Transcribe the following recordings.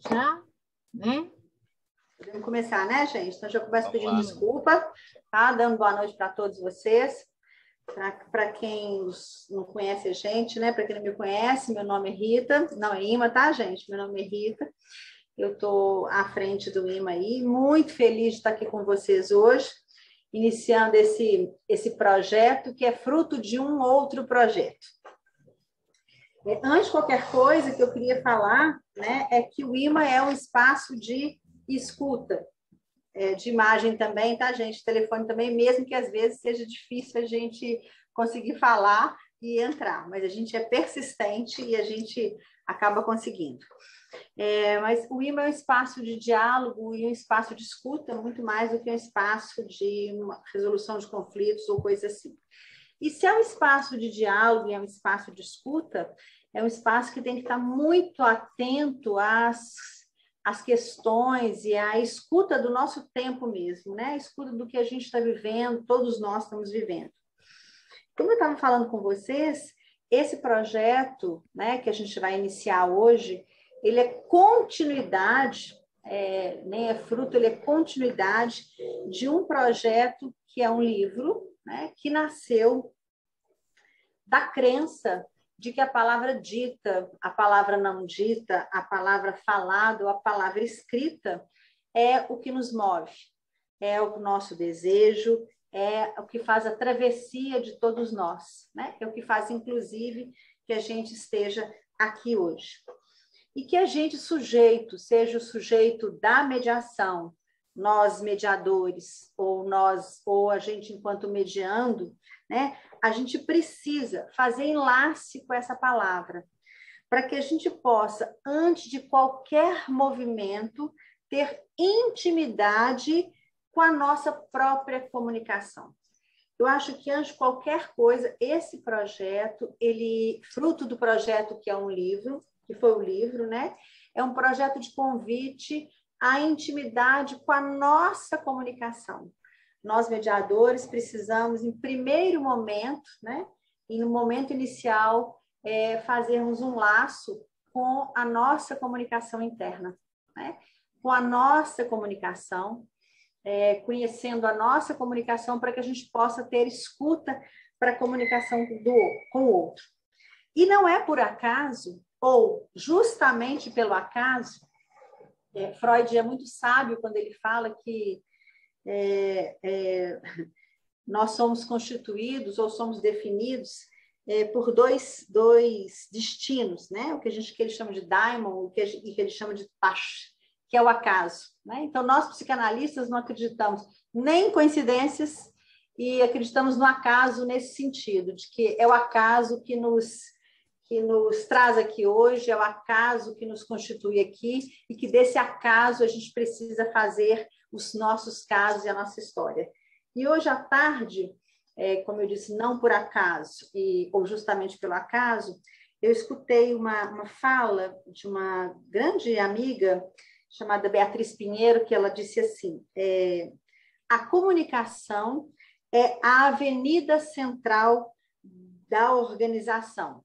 Já, né? Podemos começar, né, gente? Então, já começo Vamos pedindo lá. desculpa, tá? Dando boa noite para todos vocês. Para quem não conhece a gente, né? Para quem não me conhece, meu nome é Rita. Não é Ima, tá, gente? Meu nome é Rita. Eu estou à frente do IMA aí, muito feliz de estar aqui com vocês hoje, iniciando esse projeto que é fruto de um outro projeto. Antes de qualquer coisa que eu queria falar, né, é que o IMA é um espaço de escuta, de imagem também, tá, gente? Telefone também, mesmo que às vezes seja difícil a gente conseguir falar e entrar, mas a gente é persistente e a gente acaba conseguindo. Mas o IMA é um espaço de diálogo e um espaço de escuta, muito mais do que um espaço de resolução de conflitos ou coisa assim. E se é um espaço de diálogo e é um espaço de escuta, é um espaço que tem que estar muito atento às questões e à escuta do nosso tempo mesmo, né? A escuta do que a gente está vivendo, todos nós estamos vivendo. Como eu estava falando com vocês, esse projeto, né, que a gente vai iniciar hoje, ele é continuidade, nem é fruto, ele é continuidade de um projeto que é um livro, né, que nasceu da crença de que a palavra dita, a palavra não dita, a palavra falada ou a palavra escrita é o que nos move, é o nosso desejo, é o que faz a travessia de todos nós, né? É o que faz, inclusive, que a gente esteja aqui hoje. E que a gente, sujeito, seja o sujeito da mediação, nós mediadores, ou a gente enquanto mediando, né? A gente precisa fazer enlace com essa palavra, para que a gente possa, antes de qualquer movimento, ter intimidade com a nossa própria comunicação. Eu acho que, antes de qualquer coisa, esse projeto, ele, fruto do projeto que é um livro, que foi o livro, né? É um projeto de convite à intimidade com a nossa comunicação. Nós, mediadores, precisamos, em primeiro momento, né? E no momento inicial, fazermos um laço com a nossa comunicação interna, né? Com a nossa comunicação, conhecendo a nossa comunicação para que a gente possa ter escuta para a comunicação com o outro. E não é por acaso, ou justamente pelo acaso, Freud é muito sábio quando ele fala que nós somos constituídos ou somos definidos por dois destinos, né? O que ele chama de daimon, que ele chama de tash, que é o acaso, né? Então, nós, psicanalistas, não acreditamos nem em coincidências e acreditamos no acaso nesse sentido, de que é o acaso que nos traz aqui hoje, é o acaso que nos constitui aqui e que desse acaso a gente precisa fazer os nossos casos e a nossa história. E hoje à tarde, como eu disse, não por acaso, ou justamente pelo acaso, eu escutei uma fala de uma grande amiga chamada Beatriz Pinheiro, que ela disse assim, a comunicação é a avenida central da organização.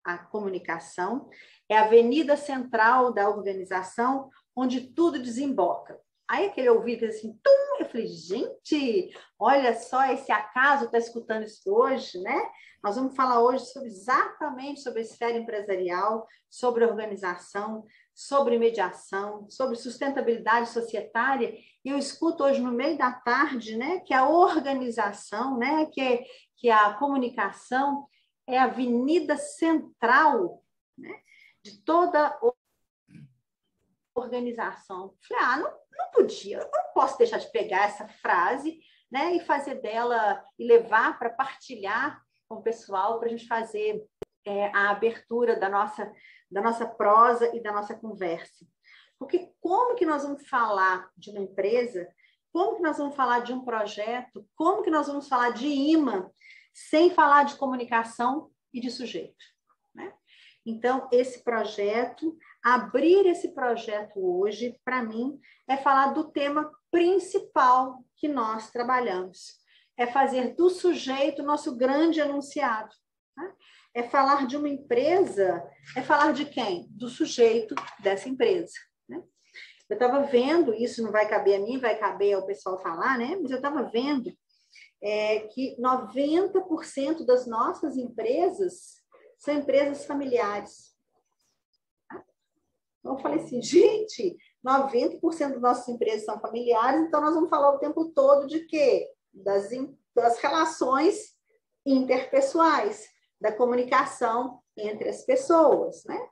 A comunicação é a avenida central da organização onde tudo desemboca. Aí aquele ouvido assim, tum, eu falei, gente, olha só, esse acaso está escutando isso hoje, né? Nós vamos falar hoje exatamente sobre a esfera empresarial, sobre organização, sobre mediação, sobre sustentabilidade societária, e eu escuto hoje no meio da tarde, né, que a organização, né, que a comunicação é a avenida central, né, de toda organização. Falei, não podia, eu não posso deixar de pegar essa frase, né, e fazer dela, e levar para partilhar com o pessoal, para a gente fazer a abertura da nossa prosa e da nossa conversa. Porque como que nós vamos falar de uma empresa, como que nós vamos falar de um projeto, como que nós vamos falar de IMA, sem falar de comunicação e de sujeito, né? Então, esse projeto, abrir esse projeto hoje, para mim, é falar do tema principal que nós trabalhamos. É fazer do sujeito nosso grande enunciado, né? é falar de uma empresa, é falar de quem? Do sujeito dessa empresa, né? Eu estava vendo, isso não vai caber a mim, vai caber ao pessoal falar, né? Mas eu estava vendo que 90% das nossas empresas são empresas familiares. Então, eu falei assim, gente, 90% das nossas empresas são familiares, então nós vamos falar o tempo todo de quê? Das relações interpessoais, da comunicação entre as pessoas, né?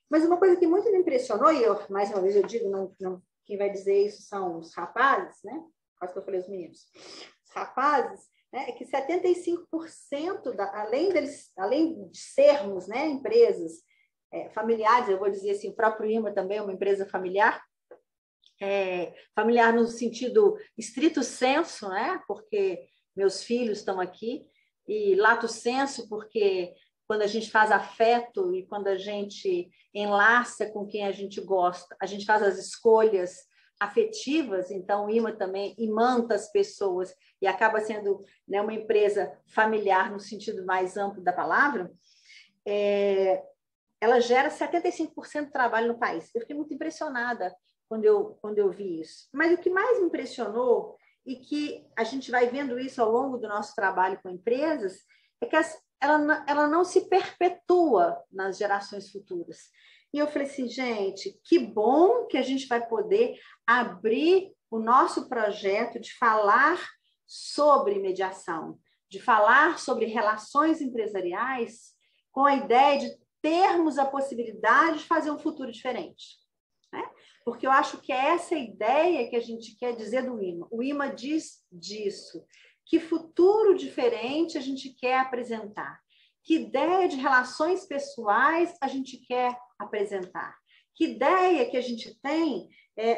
Mas uma coisa que muito me impressionou, e eu, mais uma vez eu digo, quem vai dizer isso são os rapazes, né? Quase que eu falei os meninos. Os rapazes, né, é que 75%, além de sermos, né, empresas familiares, eu vou dizer assim, o próprio IMA também é uma empresa familiar, familiar no sentido estrito senso, né? Porque meus filhos estão aqui, e lato senso, porque quando a gente faz afeto e quando a gente enlaça com quem a gente gosta, a gente faz as escolhas afetivas, então o IMA também imanta as pessoas e acaba sendo, né, uma empresa familiar no sentido mais amplo da palavra, ela gera 75% de trabalho no país. Eu fiquei muito impressionada quando eu vi isso. Mas o que mais me impressionou, e que a gente vai vendo isso ao longo do nosso trabalho com empresas, é que ela não se perpetua nas gerações futuras. E eu falei assim, gente, que bom que a gente vai poder abrir o nosso projeto de falar sobre mediação, de falar sobre relações empresariais, com a ideia de termos a possibilidade de fazer um futuro diferente, né? Porque eu acho que é essa ideia que a gente quer dizer do IMA. O IMA diz disso. Que futuro diferente a gente quer apresentar? Que ideia de relações pessoais a gente quer apresentar? Que ideia que a gente tem,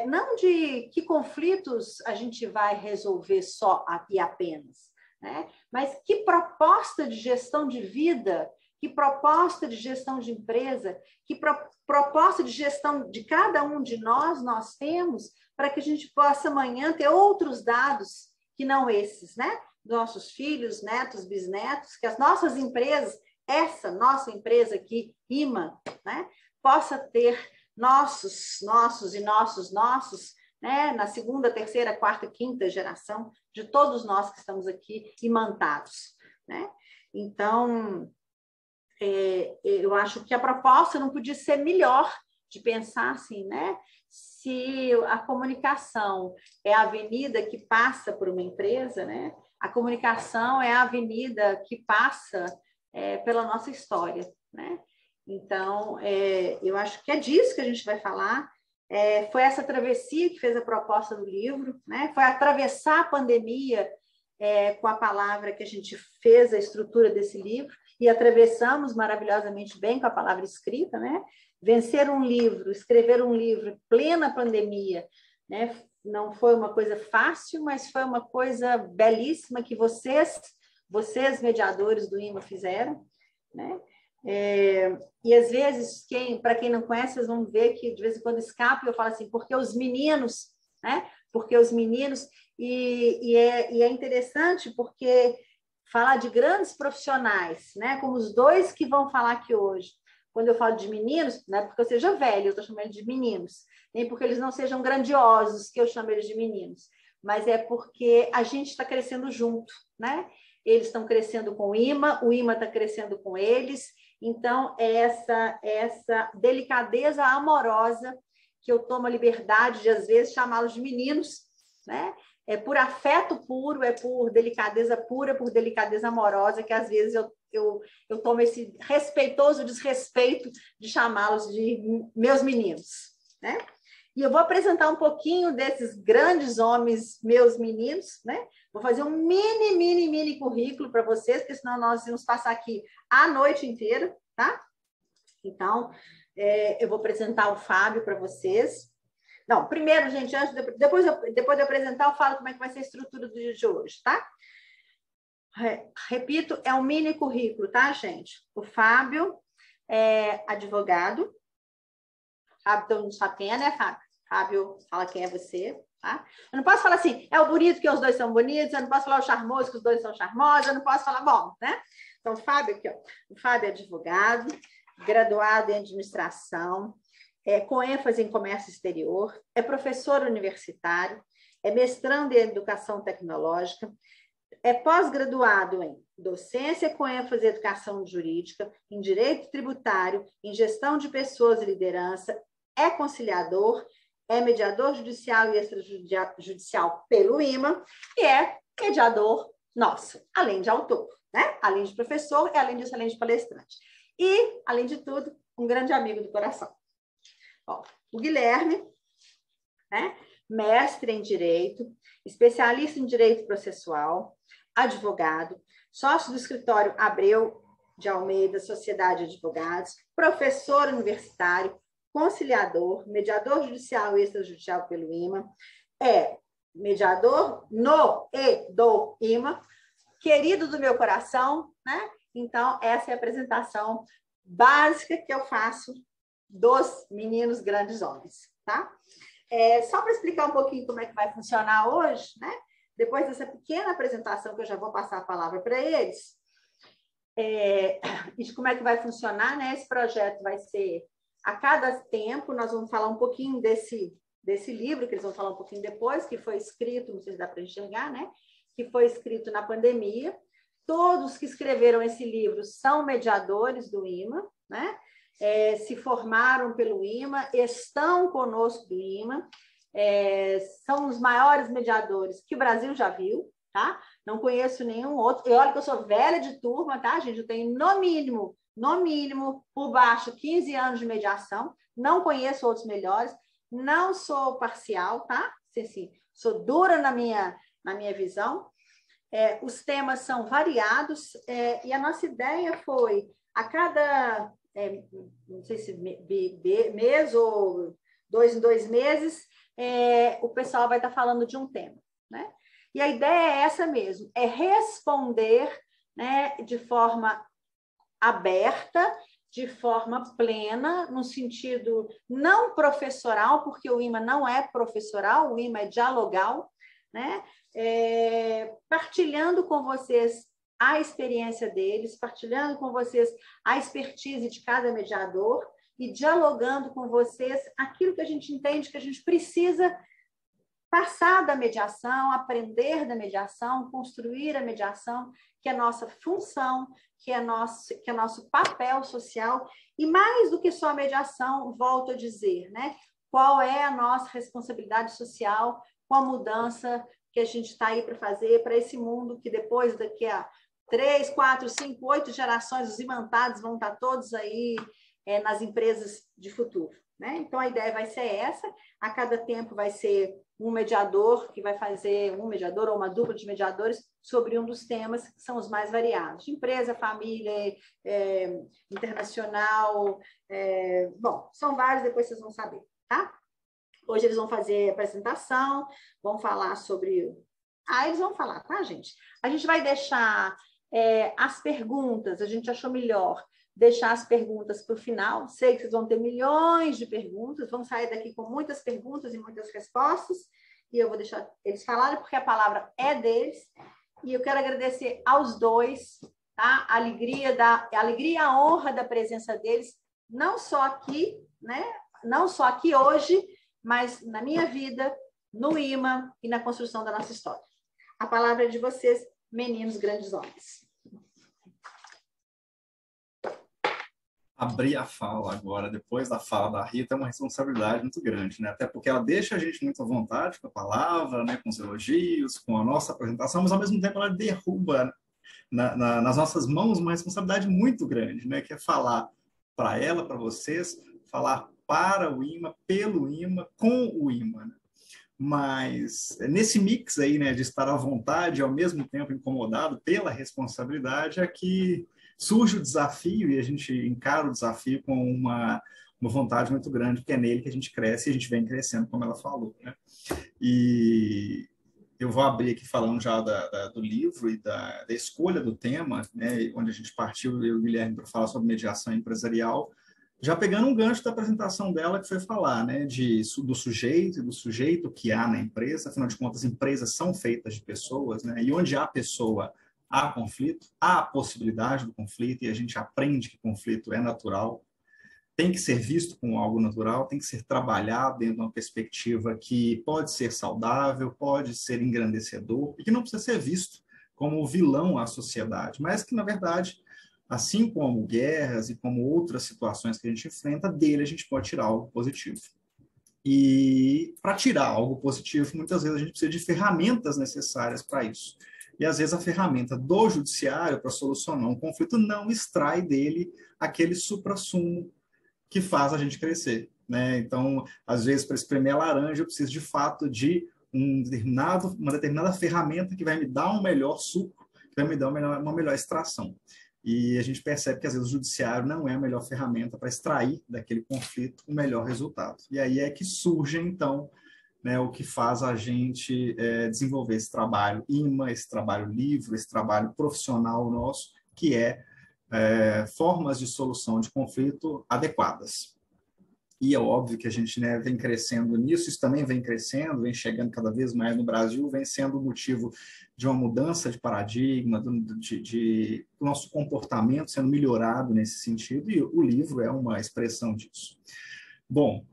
não de que conflitos a gente vai resolver só e apenas, né? Mas que proposta de gestão de vida, que proposta de gestão de empresa, que proposta de gestão de cada um de nós temos para que a gente possa amanhã ter outros dados que não esses, né? Nossos filhos, netos, bisnetos, que as nossas empresas, essa nossa empresa aqui, IMA, né? Possa ter nossos, né? Na segunda, terceira, quarta, quinta geração de todos nós que estamos aqui imantados, né? Então, eu acho que a proposta não podia ser melhor de pensar assim, né? Se a comunicação é a avenida que passa por uma empresa, né? A comunicação é a avenida que passa pela nossa história, né? Então, eu acho que é disso que a gente vai falar. Foi essa travessia que fez a proposta do livro, né? Foi atravessar a pandemia com a palavra que a gente fez a estrutura desse livro, e atravessamos maravilhosamente bem com a palavra escrita, né? Vencer um livro, escrever um livro em plena pandemia, né? Não foi uma coisa fácil, mas foi uma coisa belíssima que vocês mediadores do IMA, fizeram, né? E às vezes, para quem não conhece, vocês vão ver que de vez em quando escapa, eu falo assim, porque os meninos, né? Porque os meninos, e é interessante porque falar de grandes profissionais, né? Como os dois que vão falar aqui hoje. Quando eu falo de meninos, não é porque eu seja velha, eu estou chamando eles de meninos, nem porque eles não sejam grandiosos, que eu chamo eles de meninos, mas é porque a gente está crescendo junto, né? Eles estão crescendo com o IMA está crescendo com eles, então essa delicadeza amorosa que eu tomo a liberdade de, às vezes, chamá-los de meninos, né? É por afeto puro, é por delicadeza pura, por delicadeza amorosa, que às vezes eu tomo esse respeitoso desrespeito de chamá-los de meus meninos, né? E eu vou apresentar um pouquinho desses grandes homens, meus meninos, né? Vou fazer um mini currículo para vocês, porque senão nós vamos passar aqui a noite inteira, tá? Então, eu vou apresentar o Fábio para vocês. Não, primeiro, gente, depois de apresentar, eu falo como é que vai ser a estrutura do dia de hoje, tá? Repito, é um mini currículo, tá, gente? O Fábio é advogado. Fábio, todo mundo sabe quem é, né, Fábio? Fábio, fala quem é você, tá? Eu não posso falar assim, é o bonito que os dois são bonitos, eu não posso falar o charmoso que os dois são charmosos, eu não posso falar, bom, né? Então, o Fábio aqui, ó. O Fábio é advogado, graduado em administração, com ênfase em comércio exterior, é professor universitário, é mestrando em educação tecnológica, é pós-graduado em docência com ênfase em educação jurídica, em direito tributário, em gestão de pessoas e liderança, é conciliador, é mediador judicial e extrajudicial pelo IMA e é mediador nosso, além de autor, né? Além de professor e além disso, além de palestrante. E, além de tudo, um grande amigo do coração. Ó, o Guilherme, né? Mestre em Direito, especialista em Direito Processual, advogado, sócio do escritório Abreu de Almeida, Sociedade de Advogados, professor universitário, conciliador, mediador judicial e extrajudicial pelo IMA, é mediador no e do IMA, querido do meu coração, né? Então, essa é a apresentação básica que eu faço dos meninos grandes homens, tá? Só para explicar um pouquinho como é que vai funcionar hoje, né? Depois dessa pequena apresentação que eu já vou passar a palavra para eles, e de como é que vai funcionar, né? Esse projeto vai ser a cada tempo, nós vamos falar um pouquinho desse livro, que eles vão falar um pouquinho depois, que foi escrito, não sei se dá para enxergar, né? Que foi escrito na pandemia. Todos que escreveram esse livro são mediadores do IMA, né? Se formaram pelo IMA, estão conosco do IMA, são os maiores mediadores que o Brasil já viu, tá? Não conheço nenhum outro. E olha que eu sou velha de turma, tá, gente? Eu tenho, no mínimo, por baixo, 15 anos de mediação. Não conheço outros melhores. Não sou parcial, tá? Assim, sou dura na minha visão. Os temas são variados e a nossa ideia foi, a cada, não sei se mês ou 2 em 2 meses, o pessoal vai estar falando de um tema, né? E a ideia é essa mesmo, é responder, né, de forma aberta, de forma plena, no sentido não professoral, porque o IMA não é professoral, o IMA é dialogal, né? Partilhando com vocês a experiência deles, partilhando com vocês a expertise de cada mediador e dialogando com vocês aquilo que a gente entende que a gente precisa passar da mediação, aprender da mediação, construir a mediação, que é nossa função, que é nosso papel social, e mais do que só a mediação, volto a dizer, né? Qual é a nossa responsabilidade social com a mudança que a gente está aí para fazer para esse mundo que depois, daqui a 3, 4, 5, 8 gerações, os imantados vão estar todos aí nas empresas de futuro, né? Então, a ideia vai ser essa, a cada tempo vai ser um mediador que vai fazer, um mediador ou uma dupla de mediadores sobre um dos temas que são os mais variados, empresa, família, internacional, bom, são vários, depois vocês vão saber, tá? Hoje eles vão fazer a apresentação, vão falar sobre... eles vão falar, tá, gente? A gente vai deixar as perguntas, a gente achou melhor deixar as perguntas para o final. Sei que vocês vão ter milhões de perguntas, vão sair daqui com muitas perguntas e muitas respostas, e eu vou deixar eles falarem, porque a palavra é deles, e eu quero agradecer aos dois, tá? A alegria e a honra da presença deles, não só aqui, né? Não só aqui hoje, mas na minha vida, no IMA e na construção da nossa história. A palavra é de vocês, meninos grandes homens. Abrir a fala agora, depois da fala da Rita, é uma responsabilidade muito grande, né? Até porque ela deixa a gente muito à vontade com a palavra, né? Com os elogios, com a nossa apresentação, mas ao mesmo tempo ela derruba nas nossas mãos uma responsabilidade muito grande, né? Que é falar para ela, para vocês, falar para o IMA, pelo IMA, com o IMA, né? Mas nesse mix aí, né, de estar à vontade e ao mesmo tempo incomodado pela responsabilidade, é que surge o desafio e a gente encara o desafio com uma vontade muito grande, porque é nele que a gente cresce e a gente vem crescendo, como ela falou, né? E eu vou abrir aqui falando já do livro e da escolha do tema, né, onde a gente partiu, eu e o Guilherme, para falar sobre mediação empresarial, já pegando um gancho da apresentação dela, que foi falar, né, do sujeito que há na empresa. Afinal de contas, empresas são feitas de pessoas, né, e onde há pessoa, há conflito, há a possibilidade do conflito, e a gente aprende que conflito é natural, tem que ser visto como algo natural, tem que ser trabalhado dentro de uma perspectiva que pode ser saudável, pode ser engrandecedor, e que não precisa ser visto como vilão à sociedade, mas que, na verdade, assim como guerras e como outras situações que a gente enfrenta, dele a gente pode tirar algo positivo. E para tirar algo positivo, muitas vezes a gente precisa de ferramentas necessárias para isso. E às vezes a ferramenta do judiciário para solucionar um conflito não extrai dele aquele suprassumo que faz a gente crescer, né? Então, às vezes, para espremer a laranja, eu preciso de fato de uma determinada ferramenta que vai me dar um melhor suco, que vai me dar uma melhor extração. E a gente percebe que, às vezes, o judiciário não é a melhor ferramenta para extrair daquele conflito o melhor resultado. E aí é que surge, então, né, o que faz a gente desenvolver esse trabalho IMA, esse trabalho livre, esse trabalho profissional nosso, que é formas de solução de conflito adequadas. E é óbvio que a gente, né, vem crescendo nisso, isso também vem crescendo, vem chegando cada vez mais no Brasil, vem sendo motivo de uma mudança de paradigma, do nosso comportamento sendo melhorado nesse sentido, e o livro é uma expressão disso. Bom,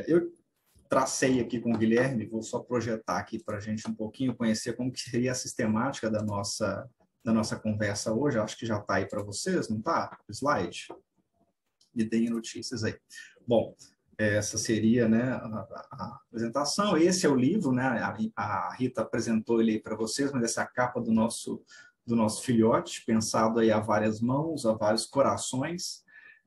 eu tracei aqui com o Guilherme, vou só projetar aqui para a gente um pouquinho, conhecer como que seria a sistemática da nossa conversa hoje. Acho que já está aí para vocês, não está? O slide? Me deem notícias aí. Bom, essa seria, né, a apresentação. Esse é o livro, né? A Rita apresentou ele aí para vocês, mas essa é a capa do nosso filhote, pensado aí a várias mãos, a vários corações,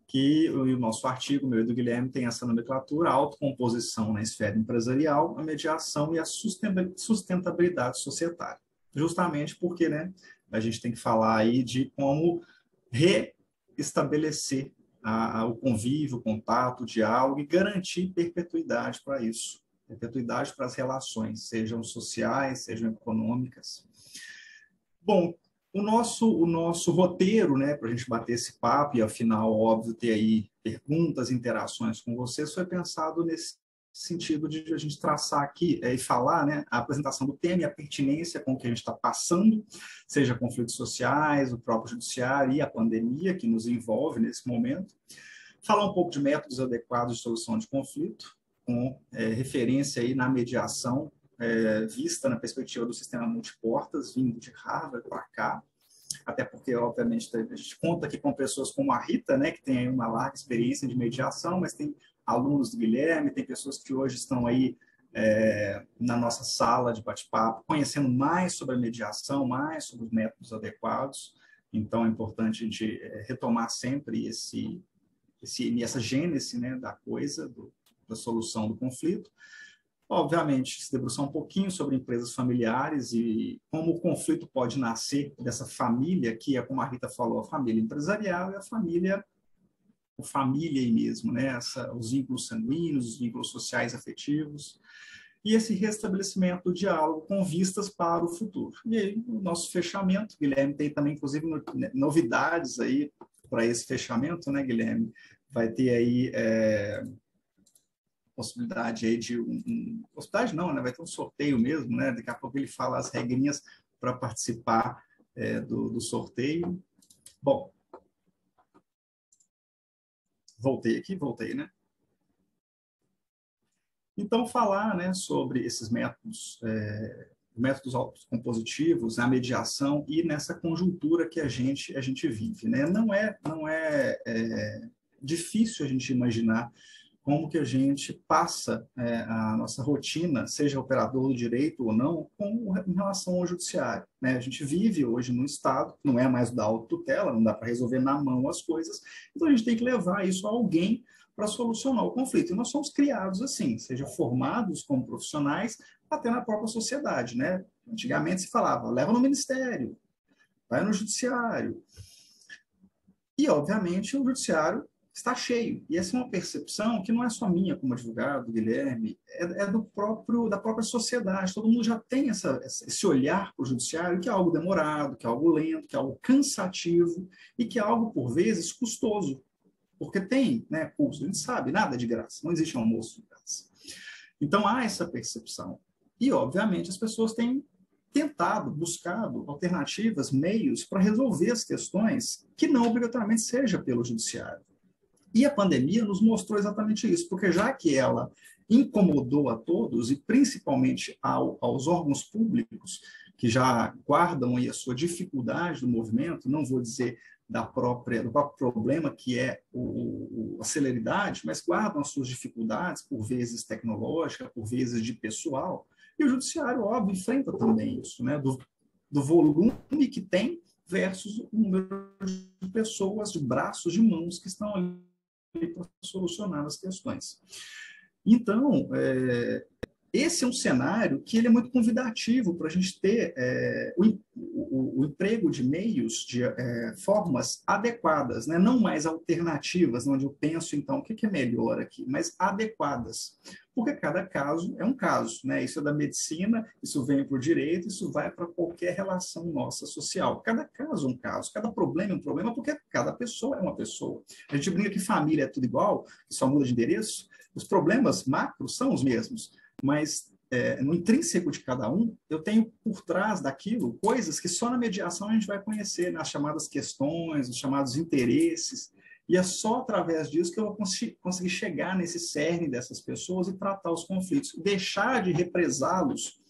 que o nosso artigo, meu e do Guilherme, tem essa nomenclatura: a autocomposição na esfera empresarial, a mediação e a sustentabilidade societária. Justamente porque, né, a gente tem que falar aí de como reestabelecer o convívio, o contato, o diálogo, e garantir perpetuidade para isso, perpetuidade para as relações, sejam sociais, sejam econômicas. Bom, o nosso roteiro, né, para a gente bater esse papo e, afinal, óbvio, ter aí perguntas, interações com vocês, foi pensado nesse sentido de a gente traçar aqui e falar, né, a apresentação do tema e a pertinência com que a gente está passando, seja conflitos sociais, o próprio judiciário e a pandemia que nos envolve nesse momento. Falar um pouco de métodos adequados de solução de conflito, com referência aí na mediação, vista na perspectiva do sistema multiportas, vindo de Harvard para cá, até porque, obviamente, a gente conta aqui com pessoas como a Rita, né, que tem uma larga experiência de mediação, mas tem alunos do Guilherme, tem pessoas que hoje estão aí na nossa sala de bate-papo, conhecendo mais sobre a mediação, mais sobre os métodos adequados. Então, é importante a gente retomar sempre essa gênese, né, da coisa, da solução do conflito. Obviamente, se debruçar um pouquinho sobre empresas familiares e como o conflito pode nascer dessa família, que é, como a Rita falou, a família empresarial e a família aí mesmo, né? Os vínculos sanguíneos, os vínculos sociais afetivos, e esse restabelecimento do diálogo com vistas para o futuro. E aí, o nosso fechamento, Guilherme tem também, inclusive, novidades aí para esse fechamento, né, Guilherme? Vai ter aí possibilidade aí de possibilidade não, né? Vai ter um sorteio mesmo, né? Daqui a pouco ele fala as regrinhas para participar do sorteio. Bom, voltei, né? Então, falar, né, sobre esses métodos autocompositivos, a mediação e nessa conjuntura que a gente vive, né? Não é difícil a gente imaginar como que a gente passa a nossa rotina, seja operador do direito ou não, em relação ao judiciário, né? A gente vive hoje num estado, não é mais da autotutela, não dá para resolver na mão as coisas, então a gente tem que levar isso a alguém para solucionar o conflito. E nós somos criados assim, seja formados como profissionais, até na própria sociedade, né? Antigamente se falava, leva no ministério, vai no judiciário. E, obviamente, o judiciário está cheio. E essa é uma percepção que não é só minha como advogado, Guilherme, é da própria sociedade. Todo mundo já tem esse olhar para o judiciário, que é algo demorado, que é algo lento, que é algo cansativo e que é algo, por vezes, custoso. Porque tem, né, custo, a gente sabe, nada de graça, não existe almoço de graça. Então, há essa percepção. E, obviamente, as pessoas têm tentado, buscado alternativas, meios para resolver as questões que não obrigatoriamente seja pelo judiciário. E a pandemia nos mostrou exatamente isso, porque já que ela incomodou a todos, e principalmente aos órgãos públicos, que já guardam aí a sua dificuldade do movimento, não vou dizer do próprio problema, que é a celeridade, mas guardam as suas dificuldades, por vezes tecnológica, por vezes de pessoal, e o judiciário, óbvio, enfrenta também isso, né, do volume que tem versus o número de pessoas, de braços, de mãos que estão ali para solucionar as questões. Então, esse é um cenário que ele é muito convidativo para a gente ter o emprego de meios, de formas adequadas, né? Não mais alternativas, onde eu penso, então, o que é melhor aqui, mas adequadas. Porque cada caso é um caso, né? Isso é da medicina, isso vem para o direito, isso vai para qualquer relação nossa social. Cada caso é um caso, cada problema é um problema, porque cada pessoa é uma pessoa. A gente brinca que família é tudo igual, que só muda de endereço. Os problemas macros são os mesmos, mas no intrínseco de cada um, eu tenho por trás daquilo coisas que só na mediação a gente vai conhecer, nas chamadas questões, os chamados interesses, e é só através disso que eu vou conseguir chegar nesse cerne dessas pessoas e tratar os conflitos, deixar de represá-los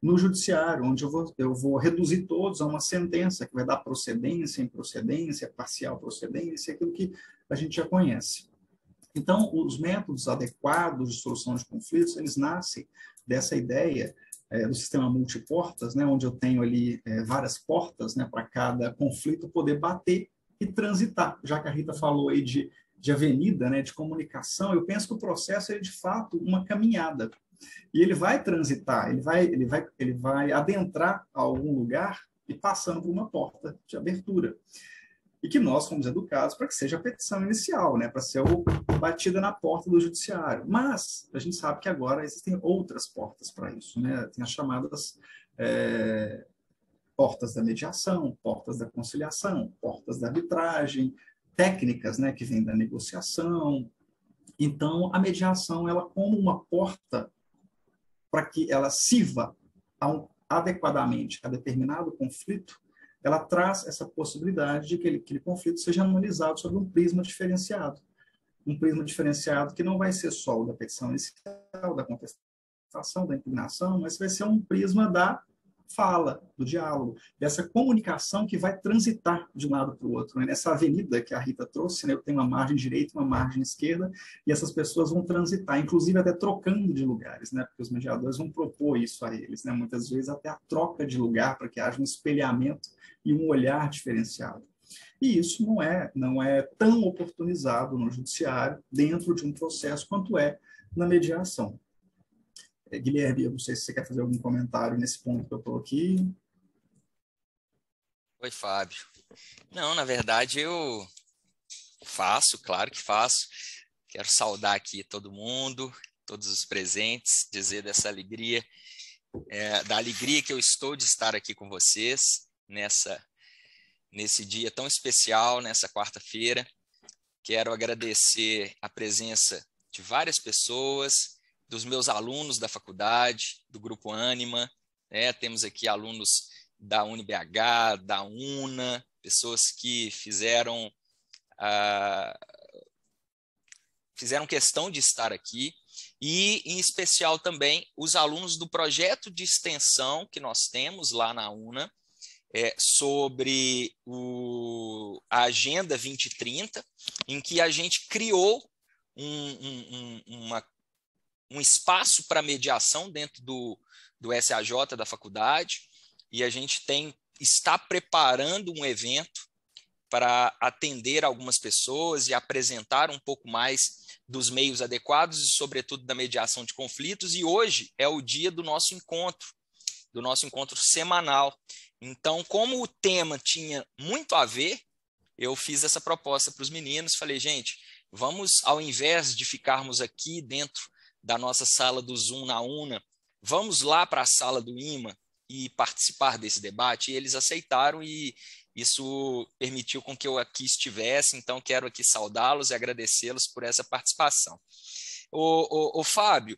no judiciário, onde eu vou reduzir todos a uma sentença que vai dar procedência, improcedência, parcial procedência, aquilo que a gente já conhece. Então, os métodos adequados de solução de conflitos, eles nascem dessa ideia do sistema multiportas, né, onde eu tenho ali várias portas, né, para cada conflito poder bater e transitar. Já que a Rita falou aí de avenida, né, de comunicação, eu penso que o processo é, de fato, uma caminhada. E ele vai transitar, ele vai adentrar a algum lugar e passando por uma porta de abertura. E que nós fomos educados para que seja a petição inicial, né, para ser batida na porta do judiciário. Mas a gente sabe que agora existem outras portas para isso, né? Tem as chamadas portas da mediação, portas da conciliação, portas da arbitragem, técnicas, né, que vêm da negociação. Então, a mediação, ela como uma porta para que ela sirva adequadamente a determinado conflito, ela traz essa possibilidade de que aquele conflito seja analisado sob um prisma diferenciado. Um prisma diferenciado que não vai ser só o da petição inicial, da contestação, da impugnação, mas vai ser um prisma da fala, do diálogo, dessa comunicação que vai transitar de um lado para o outro. Né? Nessa avenida que a Rita trouxe, né? Eu tenho uma margem direita e uma margem esquerda, e essas pessoas vão transitar, inclusive até trocando de lugares, né? Porque os mediadores vão propor isso a eles, né? Muitas vezes até a troca de lugar para que haja um espelhamento e um olhar diferenciado. E isso não é tão oportunizado no judiciário dentro de um processo quanto é na mediação. Guilherme, eu não sei se você quer fazer algum comentário nesse ponto que eu estou aqui. Oi, Fábio. Não, na verdade eu faço, claro que faço. Quero saudar aqui todo mundo, todos os presentes, dizer dessa alegria, da alegria que eu estou de estar aqui com vocês nesse dia tão especial, nessa quarta-feira. Quero agradecer a presença de várias pessoas, dos meus alunos da faculdade, do Grupo Ânima, temos aqui alunos da UniBH, da UNA, pessoas que fizeram questão de estar aqui, e, em especial, também os alunos do projeto de extensão que nós temos lá na UNA, sobre a Agenda 2030, em que a gente criou um espaço para mediação dentro do SAJ da faculdade, e a gente está preparando um evento para atender algumas pessoas e apresentar um pouco mais dos meios adequados e, sobretudo, da mediação de conflitos. E hoje é o dia do nosso encontro semanal. Então, como o tema tinha muito a ver, eu fiz essa proposta para os meninos, falei, gente, vamos, ao invés de ficarmos aqui dentro da nossa sala do Zoom na UNA, vamos lá para a sala do IMA e participar desse debate. E eles aceitaram e isso permitiu com que eu aqui estivesse, então quero aqui saudá-los e agradecê-los por essa participação. Fábio,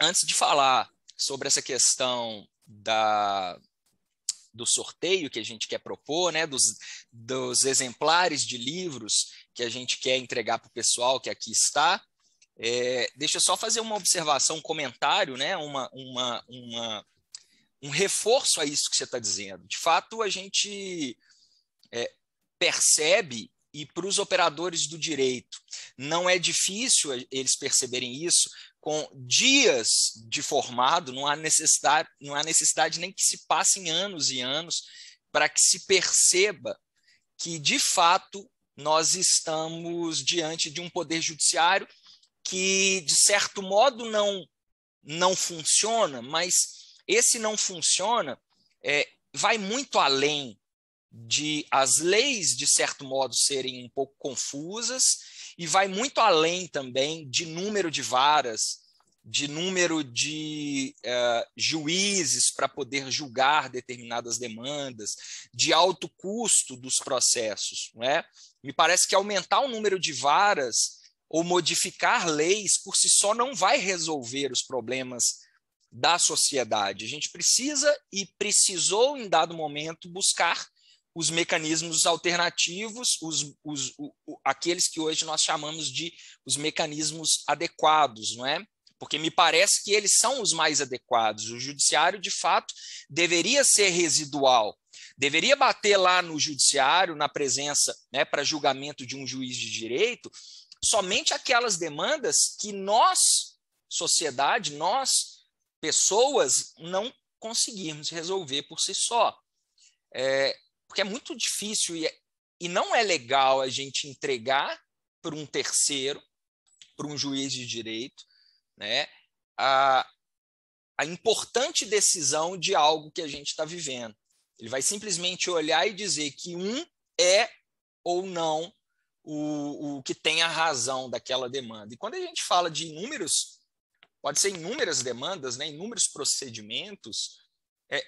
antes de falar sobre essa questão do sorteio que a gente quer propor, né, dos exemplares de livros que a gente quer entregar para o pessoal que aqui está. Deixa eu só fazer uma observação, um comentário, né, um reforço a isso que você está dizendo. De fato, a gente percebe, e para os operadores do direito não é difícil eles perceberem isso, com dias de formado, não há necessidade nem que se passem anos e anos para que se perceba que, de fato, nós estamos diante de um poder judiciário que, de certo modo, não funciona, mas esse não funciona vai muito além de as leis, de certo modo, serem um pouco confusas, e vai muito além também de número de varas, de número de juízes para poder julgar determinadas demandas, de alto custo dos processos. Não é? Me parece que aumentar o número de varas ou modificar leis por si só não vai resolver os problemas da sociedade. A gente precisa e precisou, em dado momento, buscar os mecanismos alternativos, aqueles que hoje nós chamamos de os mecanismos adequados, não é? Porque me parece que eles são os mais adequados. O judiciário, de fato, deveria ser residual, deveria bater lá no judiciário, na presença, né, para julgamento de um juiz de direito, somente aquelas demandas que nós, sociedade, nós, pessoas, não conseguirmos resolver por si só. Porque é muito difícil e não é legal a gente entregar para um terceiro, para um juiz de direito, né, a importante decisão de algo que a gente está vivendo. Ele vai simplesmente olhar e dizer que é ou não o que tem a razão daquela demanda. E quando a gente fala de inúmeros, pode ser inúmeras demandas, né, inúmeros procedimentos,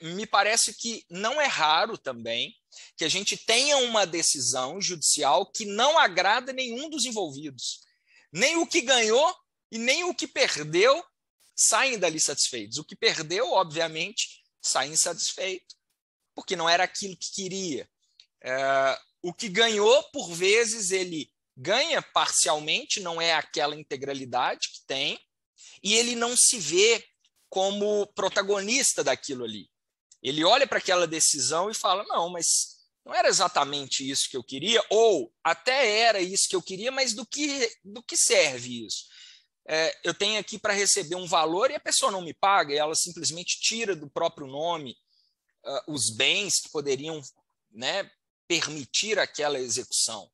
me parece que não é raro também que a gente tenha uma decisão judicial que não agrada nenhum dos envolvidos. Nem o que ganhou e nem o que perdeu saem dali satisfeitos. O que perdeu, obviamente, sai insatisfeito, porque não era aquilo que queria. O que ganhou, por vezes, ele ganha parcialmente, não é aquela integralidade que tem, e ele não se vê como protagonista daquilo ali. Ele olha para aquela decisão e fala, não, mas não era exatamente isso que eu queria, ou até era isso que eu queria, mas do que serve isso? Eu tenho aqui para receber um valor e a pessoa não me paga, e ela simplesmente tira do próprio nome os bens que poderiam, né, permitir aquela execução.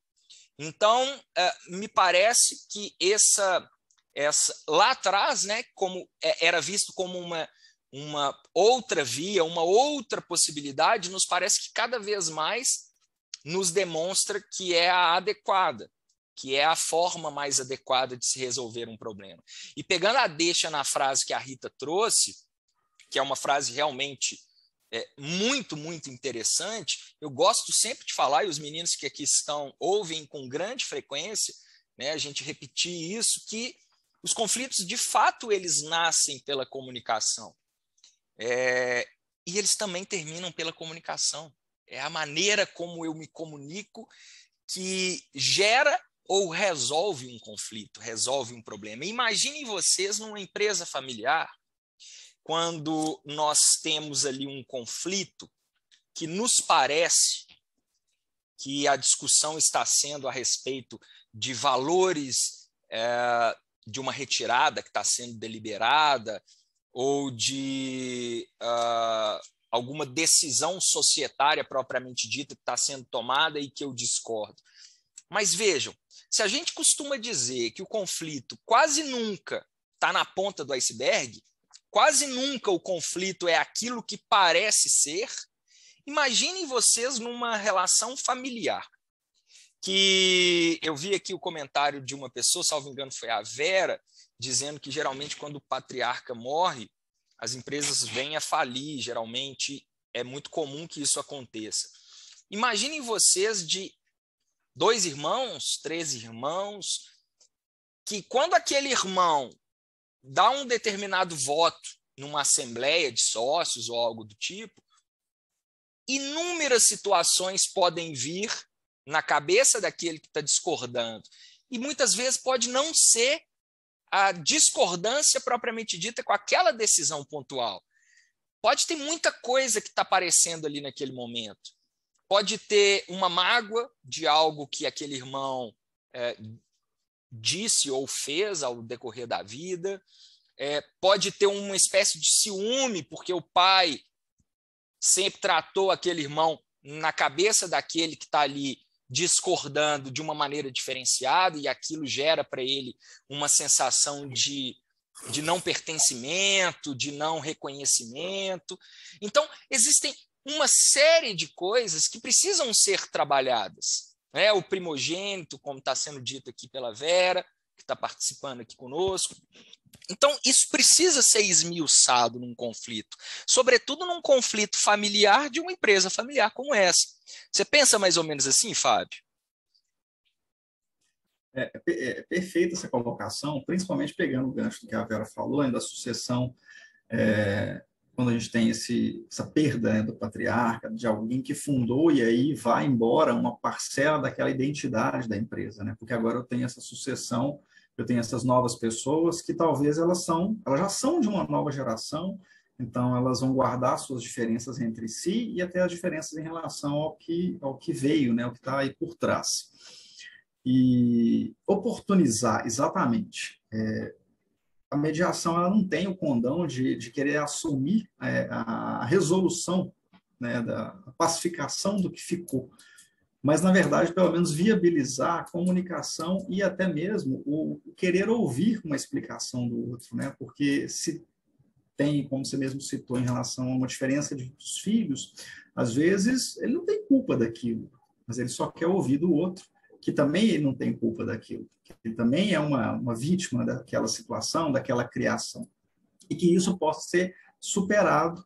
Então, me parece que lá atrás, né, como era visto como uma outra via, uma outra possibilidade, nos parece que cada vez mais nos demonstra que é a adequada, que é a forma mais adequada de se resolver um problema. E pegando a deixa na frase que a Rita trouxe, que é uma frase realmente muito, muito interessante, eu gosto sempre de falar, e os meninos que aqui estão ouvem com grande frequência, né, a gente repetir isso, que os conflitos, de fato, eles nascem pela comunicação. E eles também terminam pela comunicação. É a maneira como eu me comunico que gera ou resolve um conflito, resolve um problema. Imaginem vocês numa empresa familiar, quando nós temos ali um conflito que nos parece que a discussão está sendo a respeito de valores de uma retirada que está sendo deliberada, ou de alguma decisão societária propriamente dita que está sendo tomada e que eu discordo. Mas vejam, se a gente costuma dizer que o conflito quase nunca está na ponta do iceberg, quase nunca o conflito é aquilo que parece ser, imaginem vocês numa relação familiar. Que eu vi aqui o comentário de uma pessoa, salvo engano foi a Vera, dizendo que geralmente quando o patriarca morre, as empresas vêm a falir, geralmente é muito comum que isso aconteça. Imaginem vocês de 2 irmãos, 3 irmãos, que quando aquele irmão dá um determinado voto numa assembleia de sócios ou algo do tipo, inúmeras situações podem vir na cabeça daquele que está discordando. E muitas vezes pode não ser a discordância propriamente dita com aquela decisão pontual. Pode ter muita coisa que está aparecendo ali naquele momento. Pode ter uma mágoa de algo que aquele irmão disse ou fez ao decorrer da vida. Pode ter uma espécie de ciúme, porque o pai sempre tratou aquele irmão, na cabeça daquele que está ali discordando, de uma maneira diferenciada, e aquilo gera para ele uma sensação de não pertencimento, de não reconhecimento. Então, existem uma série de coisas que precisam ser trabalhadas. O primogênito, como está sendo dito aqui pela Vera, que está participando aqui conosco. Então, isso precisa ser esmiuçado num conflito, sobretudo num conflito familiar de uma empresa familiar como essa. Você pensa mais ou menos assim, Fábio? É perfeita essa colocação, principalmente pegando o gancho do que a Vera falou, ainda da sucessão, quando a gente tem essa perda, né, do patriarca, de alguém que fundou e aí vai embora uma parcela daquela identidade da empresa, né? Porque agora eu tenho essa sucessão, eu tenho essas novas pessoas que talvez elas já são de uma nova geração, então elas vão guardar suas diferenças entre si e até as diferenças em relação ao que veio, né, o que está aí por trás. E oportunizar, exatamente. A mediação ela não tem o condão de querer assumir a resolução, né, da pacificação do que ficou, mas, na verdade, pelo menos viabilizar a comunicação e até mesmo o querer ouvir uma explicação do outro, né? Porque se tem, como você mesmo citou, em relação a uma diferença dos filhos, às vezes ele não tem culpa daquilo, mas ele só quer ouvir do outro, que também ele não tem culpa daquilo, que ele também é uma vítima daquela situação, daquela criação, e que isso possa ser superado,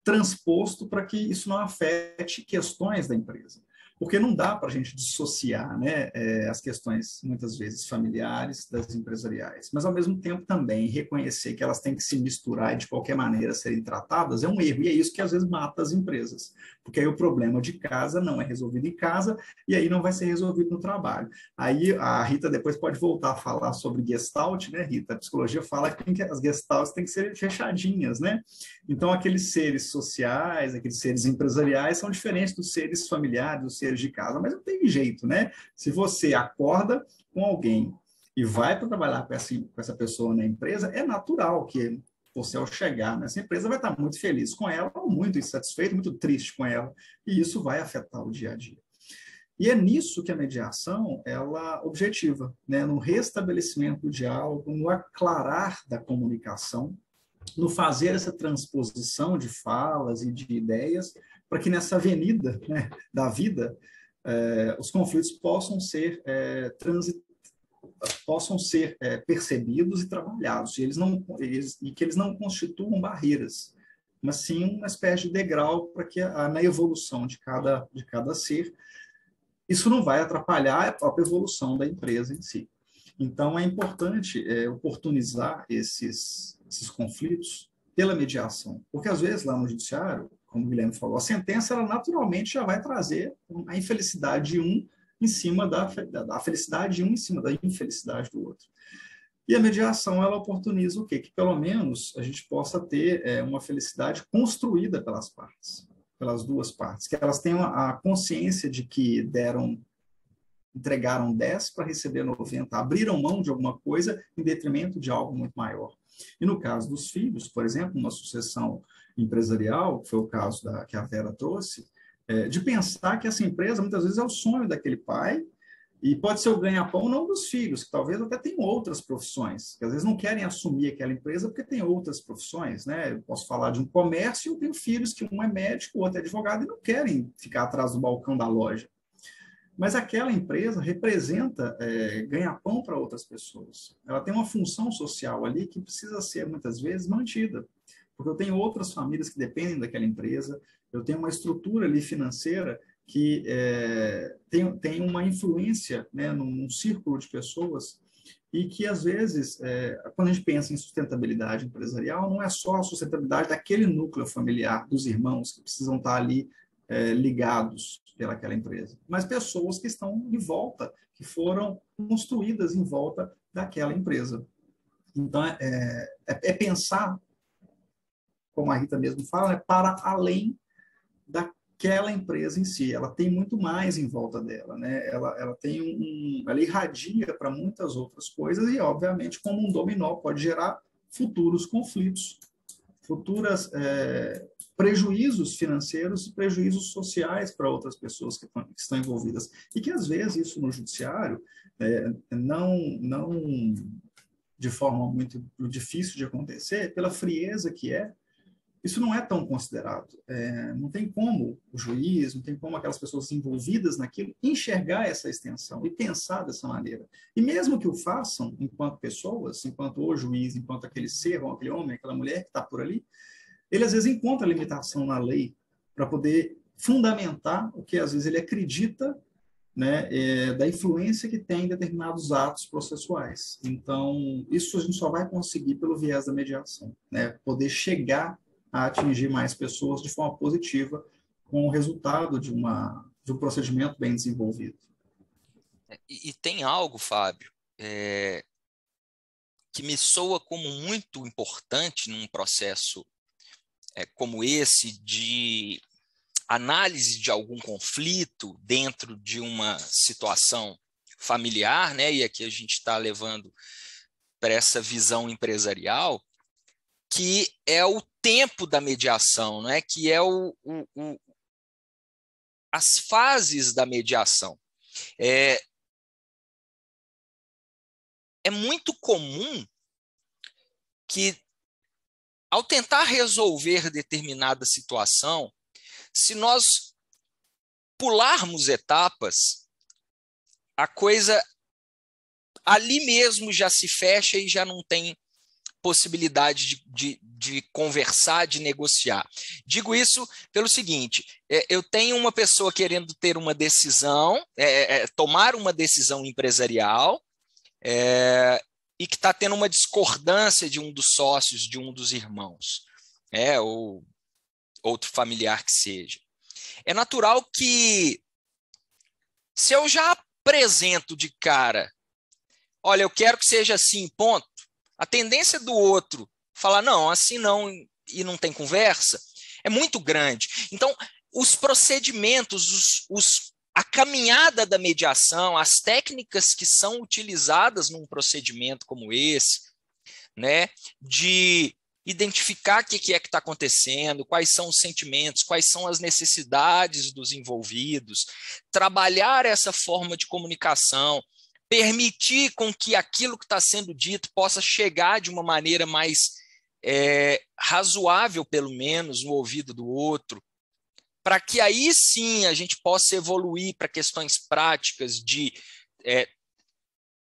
transposto para que isso não afete questões da empresa. Porque não dá para a gente dissociar, né, as questões, muitas vezes, familiares das empresariais, mas, ao mesmo tempo, também reconhecer que elas têm que se misturar e, de qualquer maneira, serem tratadas é um erro, e é isso que, às vezes, mata as empresas, porque aí o problema de casa não é resolvido em casa e aí não vai ser resolvido no trabalho. Aí a Rita depois pode voltar a falar sobre Gestalt, né, Rita? A psicologia fala que as Gestalts têm que ser fechadinhas, né? Então, aqueles seres sociais, aqueles seres empresariais são diferentes dos seres familiares, dos seres de casa, mas não tem jeito, né? Se você acorda com alguém e vai para trabalhar com essa pessoa na empresa, é natural que você, ao chegar nessa empresa, vai estar muito feliz com ela, ou muito insatisfeito, muito triste com ela, e isso vai afetar o dia a dia. E é nisso que a mediação, ela objetiva, né? No restabelecimento do diálogo, no aclarar da comunicação, no fazer essa transposição de falas e de ideias, para que nessa avenida, né, da vida, os conflitos possam ser percebidos e trabalhados, e que eles não constituam barreiras, mas sim uma espécie de degrau para que na evolução de cada ser, isso não vai atrapalhar a própria evolução da empresa em si. Então, é importante oportunizar esses conflitos pela mediação, porque às vezes lá no judiciário, como o Guilherme falou, a sentença ela naturalmente já vai trazer a infelicidade de um em cima da felicidade de um em cima da infelicidade do outro. E a mediação ela oportuniza o quê? Que pelo menos a gente possa ter uma felicidade construída pelas partes, pelas duas partes, que elas tenham a consciência de que entregaram 10 para receber 90, abriram mão de alguma coisa em detrimento de algo muito maior. E no caso dos filhos, por exemplo, uma sucessão empresarial, que foi o caso que a Vera trouxe, de pensar que essa empresa muitas vezes é o sonho daquele pai e pode ser o ganha-pão não dos filhos, que talvez até tenham outras profissões, que às vezes não querem assumir aquela empresa porque tem outras profissões, né? Eu posso falar de um comércio, eu tenho filhos que um é médico, o outro é advogado e não querem ficar atrás do balcão da loja. Mas aquela empresa representa ganha-pão para outras pessoas. Ela tem uma função social ali que precisa ser, muitas vezes, mantida. Porque eu tenho outras famílias que dependem daquela empresa, eu tenho uma estrutura ali financeira que tem uma influência, né, num círculo de pessoas E que, às vezes, quando a gente pensa em sustentabilidade empresarial, não é só a sustentabilidade daquele núcleo familiar, dos irmãos que precisam estar ali ligados pelaquela empresa, mas pessoas que estão em volta, que foram construídas em volta daquela empresa. Então, é pensar, como a Rita mesmo fala, para além daquela empresa em si. Ela tem muito mais em volta dela, né? Ela tem ela irradia para muitas outras coisas e, obviamente, como um dominó, pode gerar futuros conflitos, futuros prejuízos financeiros e prejuízos sociais para outras pessoas que estão envolvidas. E que, às vezes, isso no judiciário não de forma muito difícil de acontecer, pela frieza que isso não é tão considerado. Não tem como o juiz, não tem como aquelas pessoas envolvidas naquilo enxergar essa extensão e pensar dessa maneira. E mesmo que o façam, enquanto pessoas, enquanto o juiz, enquanto aquele ser, ou aquele homem, aquela mulher que está por ali, ele às vezes encontra limitação na lei para poder fundamentar o que às vezes ele acredita, né, da influência que tem em determinados atos processuais. Então, isso a gente só vai conseguir pelo viés da mediação, né, poder chegar a atingir mais pessoas de forma positiva com o resultado de um procedimento bem desenvolvido. E tem algo, Fábio, que me soa como muito importante num processo como esse de análise de algum conflito dentro de uma situação familiar, né? E aqui a gente está levando para essa visão empresarial, que é o tempo da mediação, né? Que é as fases da mediação. É muito comum que, ao tentar resolver determinada situação, se nós pularmos etapas, a coisa ali mesmo já se fecha e já não tem possibilidade de conversar, de negociar. Digo isso pelo seguinte, eu tenho uma pessoa querendo ter uma decisão, tomar uma decisão empresarial, e que está tendo uma discordância de um dos sócios, de um dos irmãos, ou outro familiar que seja. É natural que, se eu já apresento de cara, olha, eu quero que seja assim, ponto, a tendência do outro falar, não, assim não, e não tem conversa, é muito grande. Então, os procedimentos, a caminhada da mediação, as técnicas que são utilizadas num procedimento como esse, né, de identificar o que é que está acontecendo, quais são os sentimentos, quais são as necessidades dos envolvidos, trabalhar essa forma de comunicação, permitir com que aquilo que está sendo dito possa chegar de uma maneira mais razoável, pelo menos, no ouvido do outro, para que aí sim a gente possa evoluir para questões práticas de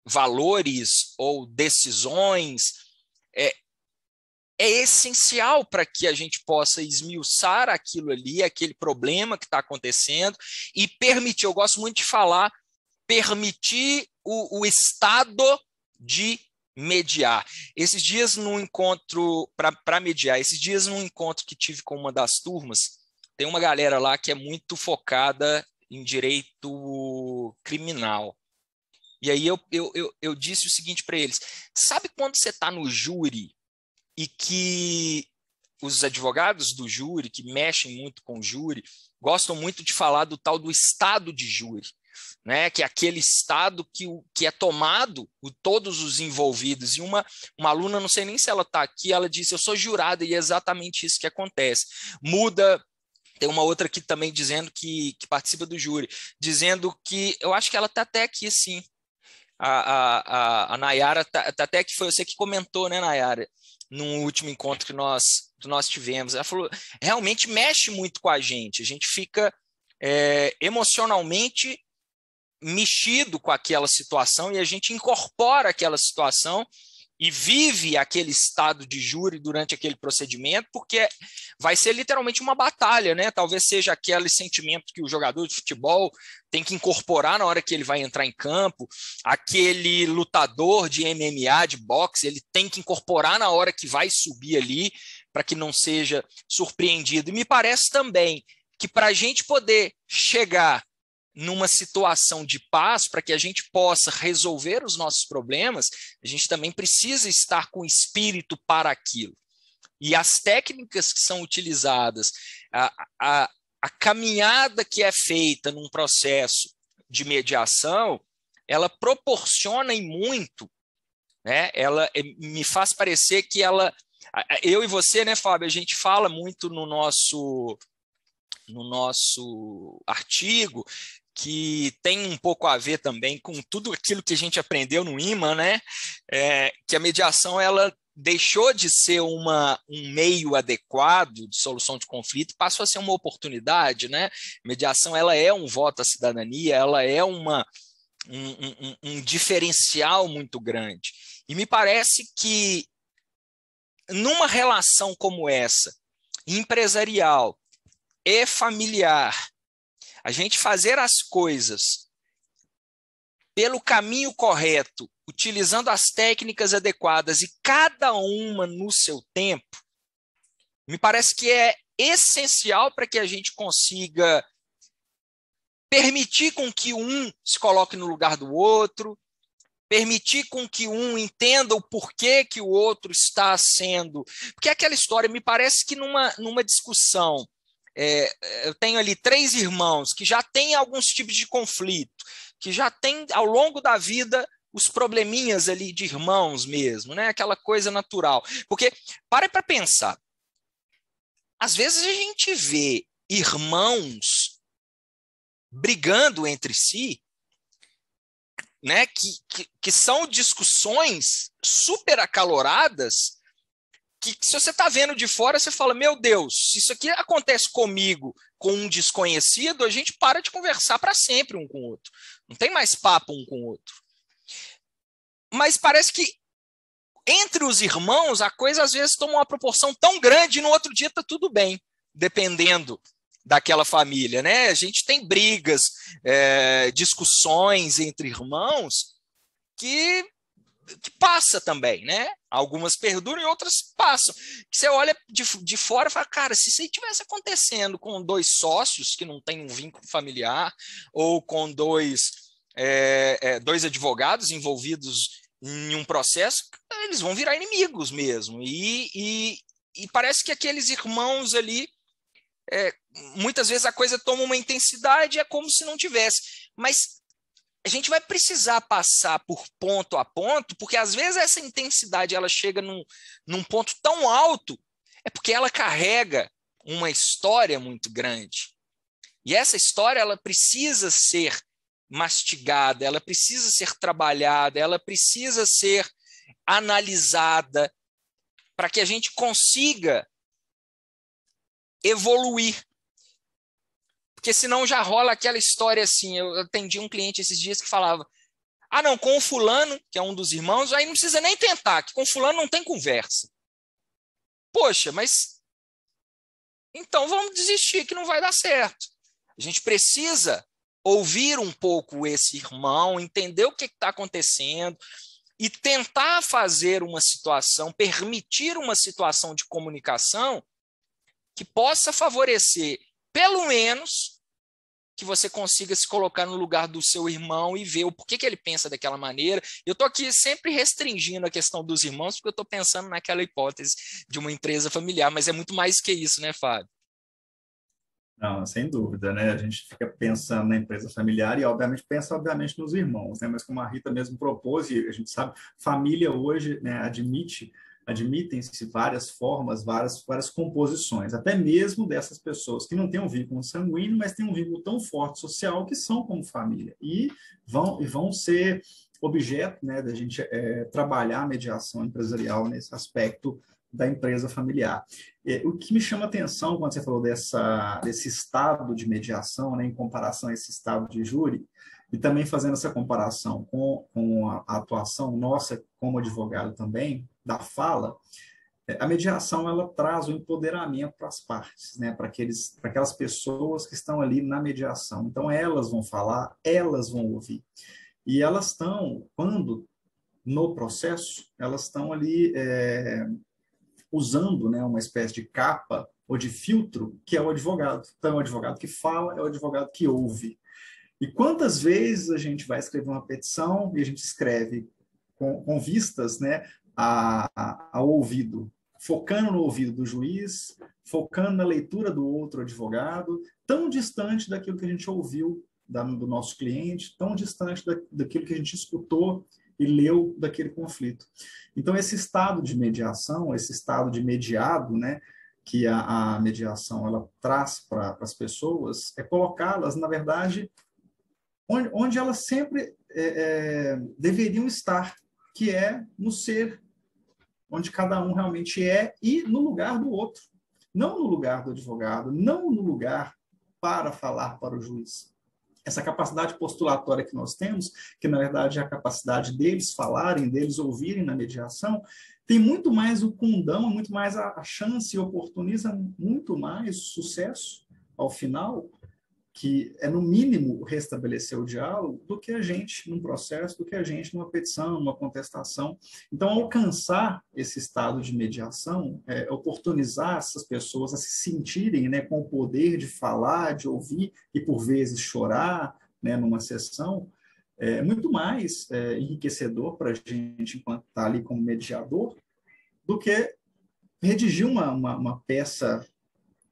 valores ou decisões, é essencial para que a gente possa esmiuçar aquilo ali, aquele problema que está acontecendo e permitir, eu gosto muito de falar, permitir o Estado de mediar. Esses dias num encontro, para mediar, esses dias num encontro que tive com uma das turmas, tem uma galera lá que é muito focada em direito criminal. E aí eu disse o seguinte para eles, sabe quando você está no júri e que os advogados do júri, que mexem muito com o júri, gostam muito de falar do tal do estado de júri, né? Que é aquele estado que é tomado por todos os envolvidos. E uma aluna, não sei nem se ela está aqui, ela disse, eu sou jurada, e é exatamente isso que acontece. Muda. Tem uma outra aqui também dizendo que participa do júri, dizendo que, eu acho que ela está até aqui, sim. A Nayara está até aqui, foi você que comentou, né, Nayara, no último encontro que nós tivemos. Ela falou, realmente mexe muito com a gente fica emocionalmente mexido com aquela situação e a gente incorpora aquela situação e vive aquele estado de júri durante aquele procedimento, porque vai ser literalmente uma batalha, né? Talvez seja aquele sentimento que o jogador de futebol tem que incorporar na hora que ele vai entrar em campo, aquele lutador de MMA, de boxe, ele tem que incorporar na hora que vai subir ali, para que não seja surpreendido. E me parece também que para a gente poder chegar numa situação de paz, para que a gente possa resolver os nossos problemas, a gente também precisa estar com espírito para aquilo. E as técnicas que são utilizadas, a caminhada que é feita num processo de mediação, ela proporciona em muito, né? Ela me faz parecer que ela... Eu e você, né, Fábio, a gente fala muito no nosso artigo, que tem um pouco a ver também com tudo aquilo que a gente aprendeu no IMA, né? Que a mediação ela deixou de ser um meio adequado de solução de conflito, passou a ser uma oportunidade, né? A mediação ela é um voto à cidadania, ela é um diferencial muito grande. E me parece que numa relação como essa, empresarial e familiar, a gente fazer as coisas pelo caminho correto, utilizando as técnicas adequadas e cada uma no seu tempo, me parece que é essencial para que a gente consiga permitir com que um se coloque no lugar do outro, permitir com que um entenda o porquê que o outro está sendo... Porque aquela história, me parece que numa discussão, eu tenho ali 3 irmãos que já têm alguns tipos de conflito, que já têm, ao longo da vida, os probleminhas ali de irmãos mesmo, né? Aquela coisa natural. Porque, para pensar, às vezes a gente vê irmãos brigando entre si, né? Que são discussões super acaloradas, que se você está vendo de fora, você fala, meu Deus, se isso aqui acontece comigo, com um desconhecido, a gente para de conversar para sempre um com o outro. Não tem mais papo um com o outro. Mas parece que entre os irmãos, a coisa às vezes toma uma proporção tão grande e no outro dia está tudo bem, dependendo daquela família, né? A gente tem brigas, discussões entre irmãos que passa também, né? Algumas perduram e outras passam. Você olha de fora e fala, cara, se isso aí tivesse acontecendo com 2 sócios que não têm um vínculo familiar, ou com dois advogados envolvidos em um processo, eles vão virar inimigos mesmo. E parece que aqueles irmãos ali, muitas vezes a coisa toma uma intensidade, é como se não tivesse. Mas a gente vai precisar passar por ponto a ponto, porque às vezes essa intensidade ela chega num ponto tão alto, é porque ela carrega uma história muito grande. E essa história ela precisa ser mastigada, ela precisa ser trabalhada, ela precisa ser analisada para que a gente consiga evoluir. Porque senão já rola aquela história assim, eu atendi um cliente esses dias que falava, não, com o fulano, que é um dos irmãos, aí não precisa nem tentar, que com o fulano não tem conversa. Poxa, mas então vamos desistir que não vai dar certo. A gente precisa ouvir um pouco esse irmão, entender o que está acontecendo e tentar fazer uma situação, permitir uma situação de comunicação que possa favorecer pelo menos que você consiga se colocar no lugar do seu irmão e ver o porquê que ele pensa daquela maneira. Eu estou aqui sempre restringindo a questão dos irmãos, porque eu estou pensando naquela hipótese de uma empresa familiar, mas é muito mais que isso, né, Fábio? Não, sem dúvida, né? A gente fica pensando na empresa familiar e, obviamente, pensa, obviamente, nos irmãos, né? Mas como a Rita mesmo propôs, e a gente sabe, família hoje, né, admitem-se várias formas, várias composições, até mesmo dessas pessoas que não têm um vínculo sanguíneo, mas têm um vínculo tão forte social que são como família e vão ser objeto, né, da gente trabalhar a mediação empresarial nesse aspecto da empresa familiar. O que me chama a atenção quando você falou desse estado de mediação, né, em comparação a esse estado de júri, E também fazendo essa comparação com a atuação nossa como advogado também, da fala, a mediação ela traz o empoderamento para as partes, né? Para aquelas pessoas que estão ali na mediação. Então, elas vão falar, elas vão ouvir. E elas estão, quando no processo, elas estão ali usando, né, uma espécie de capa ou de filtro, que é o advogado. Então, é o advogado que fala, é o advogado que ouve. E quantas vezes a gente vai escrever uma petição e a gente escreve com vistas, né, ao ouvido, focando no ouvido do juiz, focando na leitura do outro advogado, tão distante daquilo que a gente ouviu do nosso cliente, tão distante daquilo que a gente escutou e leu daquele conflito. Então, esse estado de mediação, esse estado de mediado, né, que a mediação ela traz para as pessoas, é colocá-las, na verdade, onde elas sempre deveriam estar, que é no ser, onde cada um realmente é, e no lugar do outro. Não no lugar do advogado, não no lugar para falar para o juiz. Essa capacidade postulatória que nós temos, que na verdade é a capacidade deles falarem, deles ouvirem na mediação, tem muito mais o condão, muito mais a chance e oportuniza muito mais sucesso ao final, que é no mínimo restabelecer o diálogo, do que a gente num processo, do que a gente numa petição, numa contestação. Então, alcançar esse estado de mediação, oportunizar essas pessoas a se sentirem, né, com o poder de falar, de ouvir e, por vezes, chorar, né, numa sessão, é muito mais enriquecedor para a gente, enquanto está ali como mediador, do que redigir uma peça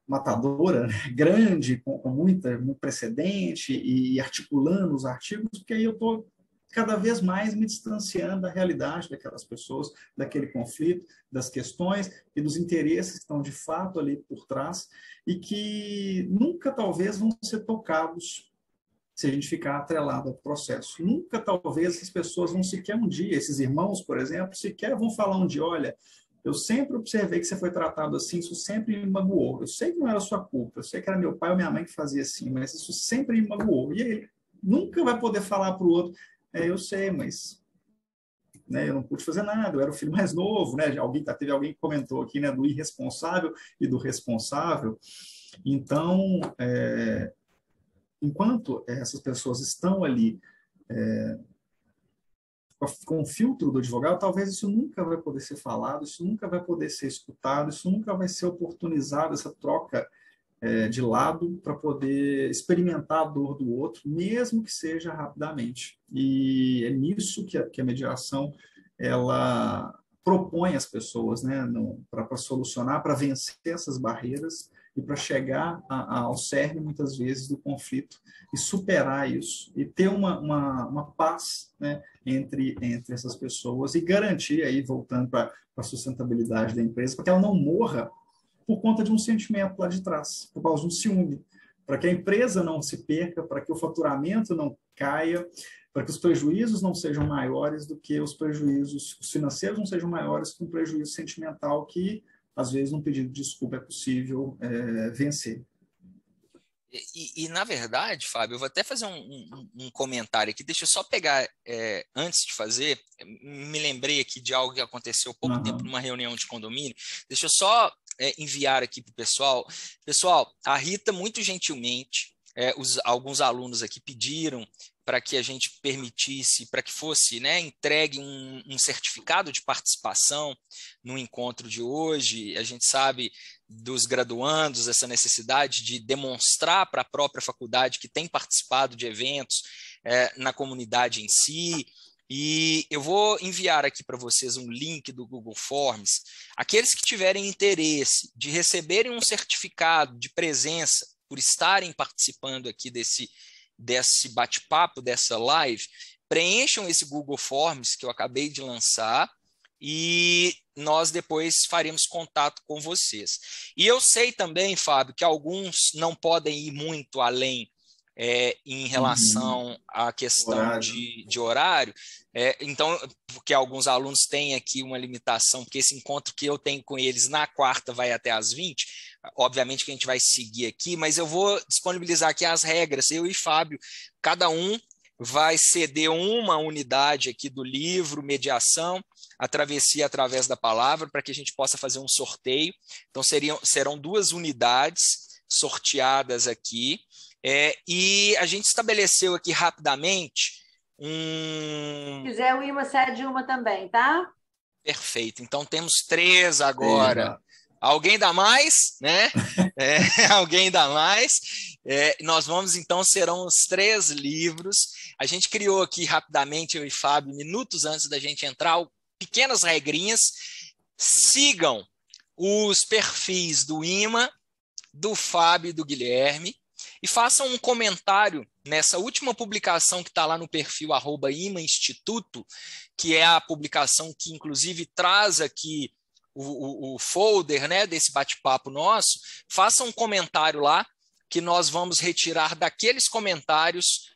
matadora, né, grande, com muito precedente e articulando os artigos, porque aí eu estou cada vez mais me distanciando da realidade daquelas pessoas, daquele conflito, das questões e dos interesses que estão de fato ali por trás e que nunca talvez vão ser tocados se a gente ficar atrelado ao processo. Nunca talvez essas pessoas vão sequer um dia, esses irmãos, por exemplo, sequer vão falar um dia, olha, eu sempre observei que você foi tratado assim, isso sempre me magoou. Eu sei que não era sua culpa, eu sei que era meu pai ou minha mãe que fazia assim, mas isso sempre me magoou. E ele nunca vai poder falar para o outro, eu sei, mas né, eu não pude fazer nada, eu era o filho mais novo, né? Teve alguém que comentou aqui, né, do irresponsável e do responsável. Então, enquanto essas pessoas estão ali com o filtro do advogado, talvez isso nunca vai poder ser falado, isso nunca vai poder ser escutado, isso nunca vai ser oportunizado, essa troca de lado para poder experimentar a dor do outro, mesmo que seja rapidamente. E é nisso que a mediação ela propõe às pessoas, né, para solucionar, para vencer essas barreiras e para chegar ao cerne, muitas vezes, do conflito e superar isso, e ter uma paz, né, entre essas pessoas e garantir, aí, voltando para a sustentabilidade da empresa, para que ela não morra por conta de um sentimento lá de trás, por causa de um ciúme, para que a empresa não se perca, para que o faturamento não caia, para que os prejuízos não sejam maiores do que os prejuízos, os financeiros não sejam maiores que um prejuízo sentimental que, às vezes, num pedido de desculpa é possível vencer. Na verdade, Fábio, eu vou até fazer um comentário aqui. Deixa eu só pegar, antes de fazer, me lembrei aqui de algo que aconteceu há pouco tempo numa reunião de condomínio. Deixa eu só enviar aqui para o pessoal. Pessoal, a Rita, muito gentilmente, alguns alunos aqui pediram para que a gente permitisse, para que fosse, né, entregue um certificado de participação no encontro de hoje. A gente sabe dos graduandos essa necessidade de demonstrar para a própria faculdade que tem participado de eventos na comunidade em si. E eu vou enviar aqui para vocês um link do Google Forms. Aqueles que tiverem interesse de receberem um certificado de presença por estarem participando aqui desse bate-papo, dessa live, preencham esse Google Forms que eu acabei de lançar e nós depois faremos contato com vocês. E eu sei também, Fábio, que alguns não podem ir muito além em relação à questão de horário, então, porque alguns alunos têm aqui uma limitação, porque esse encontro que eu tenho com eles na quarta vai até às 20, obviamente que a gente vai seguir aqui, mas eu vou disponibilizar aqui as regras, eu e Fábio, cada um vai ceder uma unidade aqui do livro Mediação, a Travessia através da Palavra, para que a gente possa fazer um sorteio. Então, serão 2 unidades sorteadas aqui. E a gente estabeleceu aqui rapidamente Se quiser, o Ima cede uma também, tá? Perfeito. Então, temos 3 agora. Eba. Alguém dá mais, né? Alguém dá mais. Nós vamos, então, serão os 3 livros. A gente criou aqui rapidamente, eu e Fábio, minutos antes da gente entrar, pequenas regrinhas. Sigam os perfis do Ima, do Fábio e do Guilherme e façam um comentário nessa última publicação que está lá no perfil @ImaInstituto, que é a publicação que, inclusive, traz aqui o folder, né, desse bate-papo nosso. Façam um comentário lá que nós vamos retirar daqueles comentários,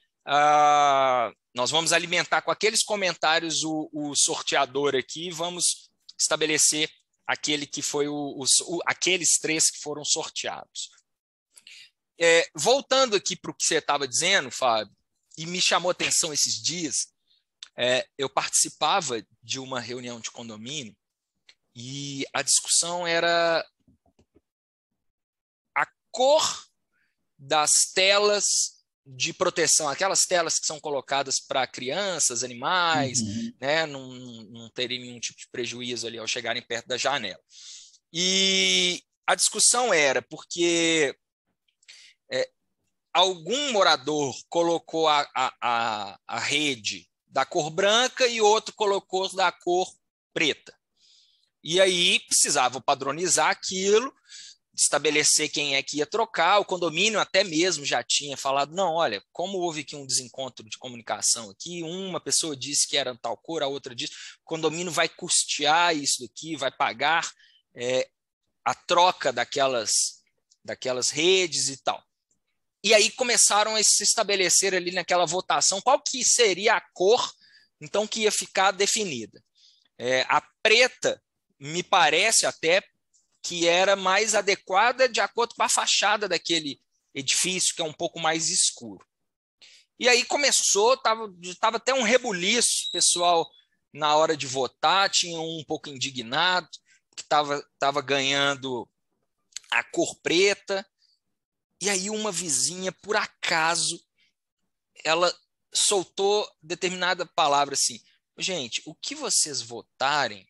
nós vamos alimentar com aqueles comentários o sorteador aqui e vamos estabelecer aquele que foi aqueles 3 que foram sorteados. Voltando aqui para o que você estava dizendo, Fábio, e me chamou a atenção esses dias, eu participava de uma reunião de condomínio e a discussão era a cor das telas de proteção, aquelas telas que são colocadas para crianças, animais, né, não terem nenhum tipo de prejuízo ali ao chegarem perto da janela. E a discussão era porque algum morador colocou a rede da cor branca e outro colocou da cor preta. E aí precisava padronizar aquilo, estabelecer quem é que ia trocar. O condomínio até mesmo já tinha falado, não, olha, como houve aqui um desencontro de comunicação aqui, uma pessoa disse que era tal cor, a outra disse, o condomínio vai custear isso aqui, vai pagar a troca daquelas redes e tal. E aí começaram a se estabelecer ali naquela votação qual que seria a cor, então, que ia ficar definida. A preta, me parece até que era mais adequada de acordo com a fachada daquele edifício, que é um pouco mais escuro. E aí começou, estava até um rebuliço, pessoal, na hora de votar, tinha um pouco indignado, que estava ganhando a cor preta. E aí uma vizinha, por acaso, ela soltou determinada palavra assim, gente, o que vocês votarem,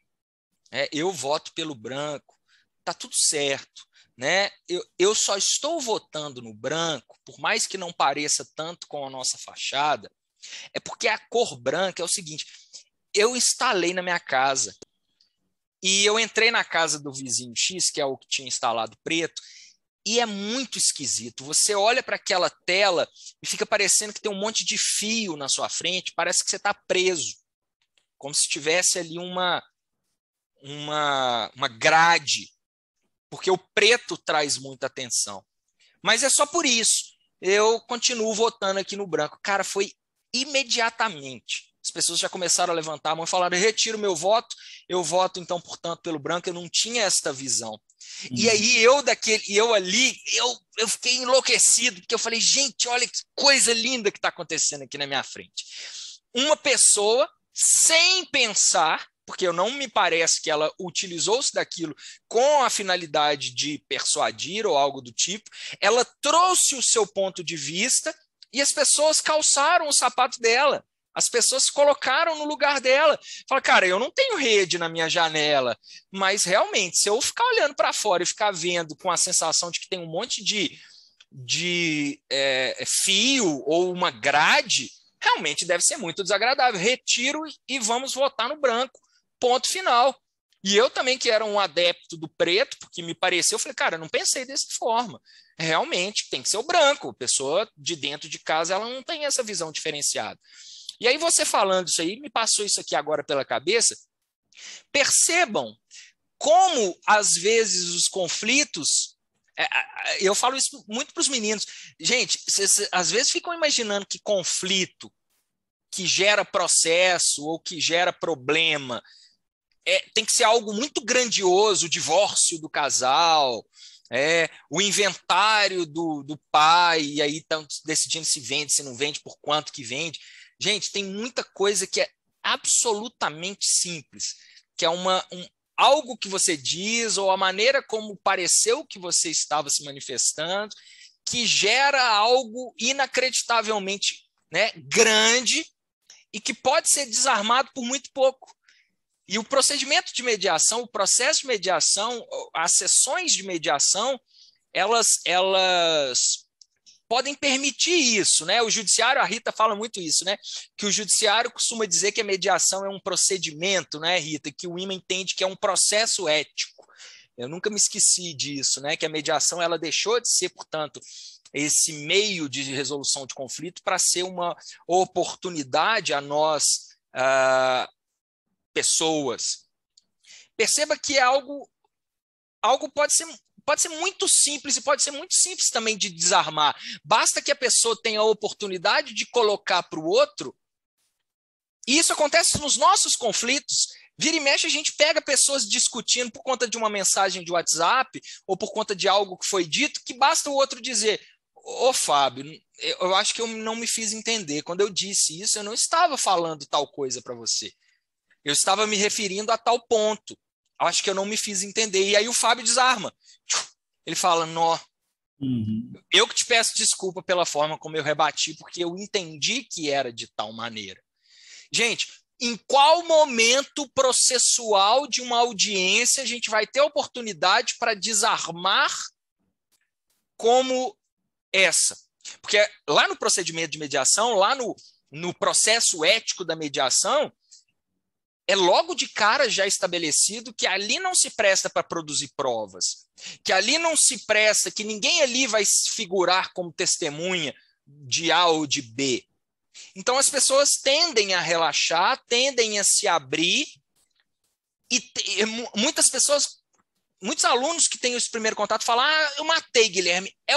eu voto pelo branco, tá tudo certo, né? Eu só estou votando no branco, por mais que não pareça tanto com a nossa fachada, é porque a cor branca é o seguinte, eu instalei na minha casa, e eu entrei na casa do vizinho X, que é o que tinha instalado preto, e é muito esquisito. Você olha para aquela tela e fica parecendo que tem um monte de fio na sua frente, parece que você está preso, como se tivesse ali uma grade, porque o preto traz muita atenção. Mas é só por isso. Eu continuo votando aqui no branco. Cara, foi imediatamente. As pessoas já começaram a levantar a mão e falaram, retiro meu voto, eu voto então, portanto, pelo branco. Eu não tinha esta visão. E aí eu fiquei enlouquecido, porque eu falei, gente, olha que coisa linda que está acontecendo aqui na minha frente. Uma pessoa, sem pensar, porque não me parece que ela utilizou-se daquilo com a finalidade de persuadir ou algo do tipo, ela trouxe o seu ponto de vista e as pessoas calçaram o sapato dela. As pessoas se colocaram no lugar dela. Fala, cara, eu não tenho rede na minha janela, mas realmente, se eu ficar olhando para fora e ficar vendo com a sensação de que tem um monte de fio ou uma grade, realmente deve ser muito desagradável. Retiro e vamos votar no branco. Ponto final. E eu também, que era um adepto do preto, porque me pareceu, eu falei, cara, eu não pensei dessa forma. Realmente, tem que ser o branco. A pessoa de dentro de casa, ela não tem essa visão diferenciada. E aí você falando isso aí, me passou isso aqui agora pela cabeça. Percebam como, às vezes, os conflitos... eu falo isso muito para os meninos. Gente, vocês às vezes ficam imaginando que conflito que gera processo ou que gera problema tem que ser algo muito grandioso, o divórcio do casal, o inventário do pai, e aí estão decidindo se vende, se não vende, por quanto que vende. Gente, tem muita coisa que é absolutamente simples, que é algo que você diz ou a maneira como pareceu que você estava se manifestando, que gera algo inacreditavelmente, né, grande e que pode ser desarmado por muito pouco. E o procedimento de mediação, o processo de mediação, as sessões de mediação, elas podem permitir isso, né? O judiciário, a Rita fala muito isso, né? Que o judiciário costuma dizer que a mediação é um procedimento, né, Rita? Que o IMA entende que é um processo ético. Eu nunca me esqueci disso, né? Que a mediação ela deixou de ser, portanto, esse meio de resolução de conflito para ser uma oportunidade a nós, pessoas. Perceba que algo pode ser muito simples e pode ser muito simples também de desarmar. Basta que a pessoa tenha a oportunidade de colocar para o outro. E isso acontece nos nossos conflitos. Vira e mexe, a gente pega pessoas discutindo por conta de uma mensagem de WhatsApp ou por conta de algo que foi dito, que basta o outro dizer: ô Fábio, eu acho que eu não me fiz entender. Quando eu disse isso, eu não estava falando tal coisa para você. Eu estava me referindo a tal ponto. Acho que eu não me fiz entender. E aí o Fábio desarma. Ele fala: nó, eu que te peço desculpa pela forma como eu rebati, porque eu entendi que era de tal maneira. Gente, em qual momento processual de uma audiência a gente vai ter oportunidade para desarmar como essa? Porque lá no procedimento de mediação, lá no processo ético da mediação, é logo de cara já estabelecido que ali não se presta para produzir provas, que ali não se presta, que ninguém ali vai figurar como testemunha de A ou de B. Então as pessoas tendem a relaxar, tendem a se abrir, e muitas pessoas, muitos alunos que têm esse primeiro contato falam: eu matei, Guilherme, é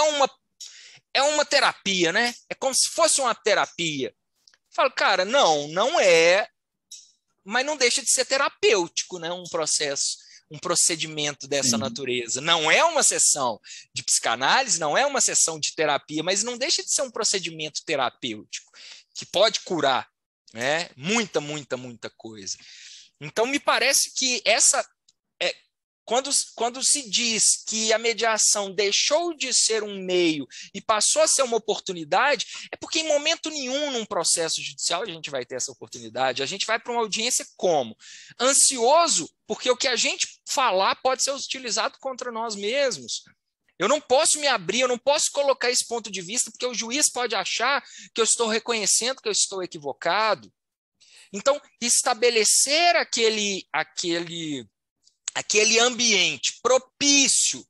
uma terapia, né? É como se fosse uma terapia. Eu falo: cara, não é, mas não deixa de ser terapêutico, né? Um procedimento dessa natureza. Não é uma sessão de psicanálise, não é uma sessão de terapia, mas não deixa de ser um procedimento terapêutico que pode curar, né? Muita coisa. Então, me parece que quando se diz que a mediação deixou de ser um meio e passou a ser uma oportunidade, é porque em momento nenhum num processo judicial a gente vai ter essa oportunidade. A gente vai para uma audiência como? Ansioso, porque o que a gente falar pode ser utilizado contra nós mesmos. Eu não posso me abrir, eu não posso colocar esse ponto de vista, porque o juiz pode achar que eu estou reconhecendo que eu estou equivocado. Então, estabelecer aquele ambiente propício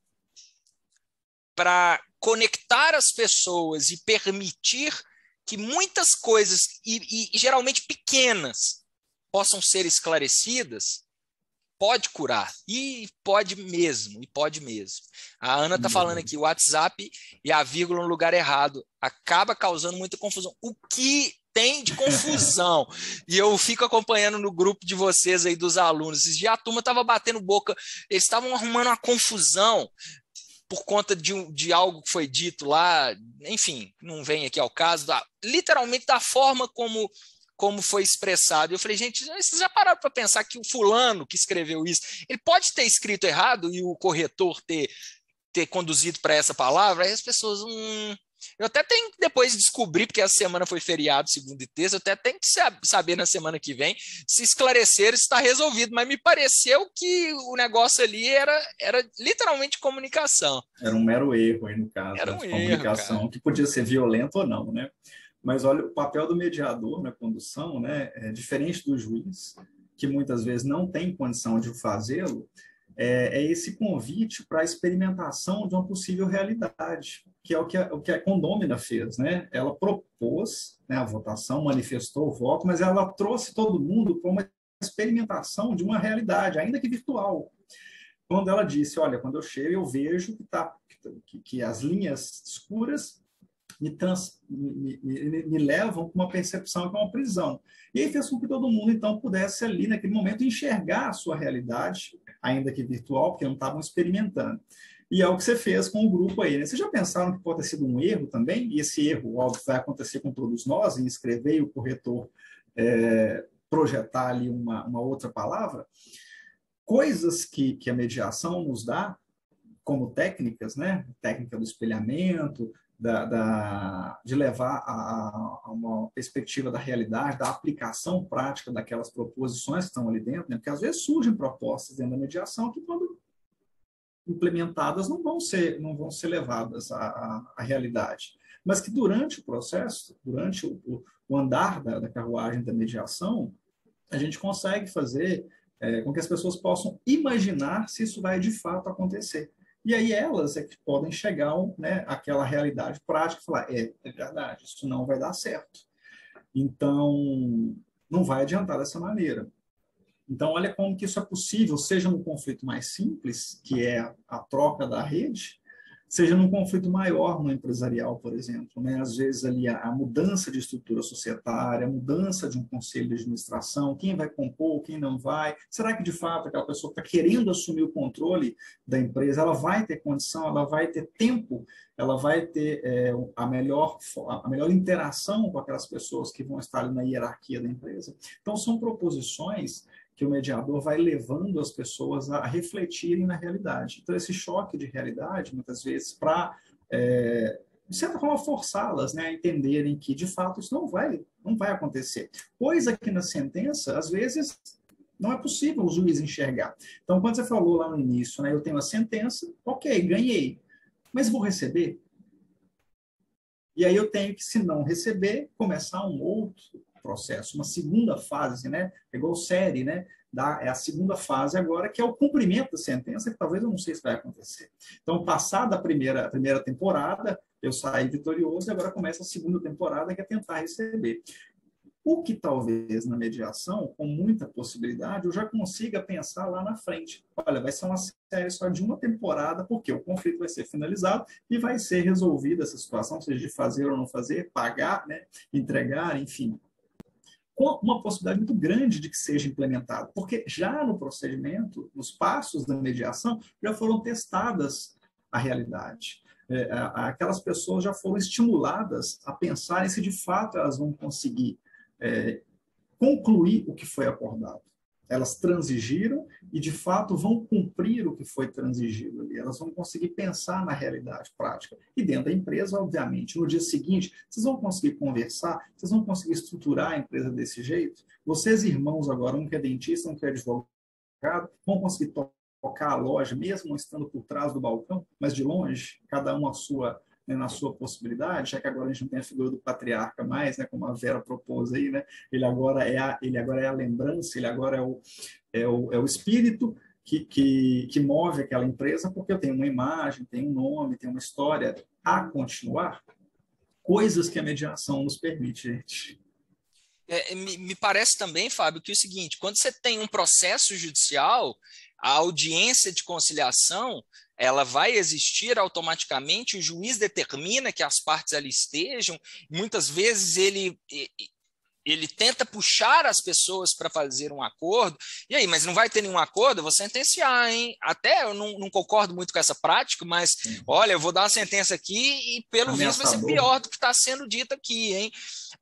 para conectar as pessoas e permitir que muitas coisas, e geralmente pequenas, possam ser esclarecidas, pode curar. E pode mesmo. A Ana está falando aqui: o WhatsApp e a vírgula no lugar errado acaba causando muita confusão. O que tem de confusão? E eu fico acompanhando no grupo de vocês aí, dos alunos. Esses dias a turma estava batendo boca, eles estavam arrumando uma confusão por conta de algo que foi dito lá, enfim, não vem aqui ao caso, literalmente da forma como foi expressado. Eu falei: gente, vocês já pararam para pensar que o fulano que escreveu isso, ele pode ter escrito errado e o corretor ter conduzido para essa palavra? Aí as pessoas... Eu até tenho que depois descobrir, porque essa semana foi feriado, segunda e terça, eu até tenho que saber na semana que vem se esclarecer, se está resolvido, mas me pareceu que o negócio ali era literalmente comunicação. Era um mero erro aí, no caso, Era né, um de erro, comunicação, cara. que podia ser violento ou não, né? Mas olha, o papel do mediador na condução, né, é diferente do juiz, que muitas vezes não tem condição de fazê-lo, é esse convite para a experimentação de uma possível realidade, que é o que a condômina fez, né? Ela propôs, né, a votação, manifestou o voto, mas ela trouxe todo mundo para uma experimentação de uma realidade, ainda que virtual. Quando ela disse: olha, quando eu chego, eu vejo que as linhas escuras me levam com uma percepção que é uma prisão. E aí fez com que todo mundo, então, pudesse ali, naquele momento, enxergar a sua realidade, ainda que virtual, porque não estavam experimentando. E é o que você fez com o grupo aí, né? Vocês já pensaram que pode ter sido um erro também? E esse erro, óbvio, vai acontecer com todos nós, em escrever e o corretor projetar ali uma outra palavra? Coisas que a mediação nos dá, como técnicas, né? Técnica do espelhamento, de levar a uma perspectiva da realidade, da aplicação prática daquelas proposições que estão ali dentro, né? Porque às vezes surgem propostas dentro da mediação que, quando implementadas, não vão ser levadas à realidade. Mas que durante o processo, durante o andar da carruagem da mediação, a gente consegue fazer com que as pessoas possam imaginar se isso vai de fato acontecer. E aí elas é que podem chegar, né, àquela realidade prática e falar, é verdade, isso não vai dar certo. Então, não vai adiantar dessa maneira. Então, olha como que isso é possível, seja num conflito mais simples, que é a troca da rede, seja num conflito maior no empresarial, por exemplo, né? Às vezes ali a mudança de estrutura societária, a mudança de um conselho de administração, quem vai compor, quem não vai, será que de fato aquela pessoa que está querendo assumir o controle da empresa, ela vai ter condição, ela vai ter tempo, ela vai ter a melhor interação com aquelas pessoas que vão estar ali na hierarquia da empresa. Então, são proposições que o mediador vai levando as pessoas a refletirem na realidade. Então, esse choque de realidade, muitas vezes, para, de certa forma, forçá-las, né, a entenderem que, de fato, isso não vai acontecer. Coisa que na sentença, às vezes, não é possível o juiz enxergar. Então, quando você falou lá no início, né, eu tenho a sentença, ok, ganhei, mas vou receber? E aí eu tenho que, se não receber, começar um outro processo, uma segunda fase, né? É igual série, né? É a segunda fase agora, que é o cumprimento da sentença, que talvez eu não sei se vai acontecer. Então, passada a primeira temporada, eu saí vitorioso e agora começa a segunda temporada, que é tentar receber. O que talvez na mediação, com muita possibilidade, eu já consiga pensar lá na frente. Olha, vai ser uma série só de uma temporada, porque o conflito vai ser finalizado e vai ser resolvida essa situação, seja de fazer ou não fazer, pagar, né, entregar, enfim. Com uma possibilidade muito grande de que seja implementado, porque já no procedimento, nos passos da mediação, já foram testadas a realidade. Aquelas pessoas já foram estimuladas a pensarem se de fato elas vão conseguir concluir o que foi acordado. Elas transigiram e, de fato, vão cumprir o que foi transigido ali. Elas vão conseguir pensar na realidade prática. E dentro da empresa, obviamente, no dia seguinte, vocês vão conseguir conversar, vocês vão conseguir estruturar a empresa desse jeito. Vocês, irmãos, agora, um que é dentista, um que é advogado, vão conseguir tocar a loja, mesmo estando por trás do balcão, mas de longe, cada um na sua possibilidade, já que agora a gente não tem a figura do patriarca mais, né, como a Vera propôs aí, né, ele agora é a lembrança, ele agora é o espírito que move aquela empresa, porque eu tenho uma imagem, tenho um nome, tenho uma história a continuar, coisas que a mediação nos permite, gente. Me parece também, Fábio, que é o seguinte, quando você tem um processo judicial, a audiência de conciliação, ela vai existir automaticamente, o juiz determina que as partes ali estejam, muitas vezes ele tenta puxar as pessoas para fazer um acordo, e aí, mas não vai ter nenhum acordo, eu vou sentenciar, hein? Até eu não concordo muito com essa prática, mas, olha, eu vou dar uma sentença aqui e, pelo visto, vai ser pior do que está sendo dito aqui, hein?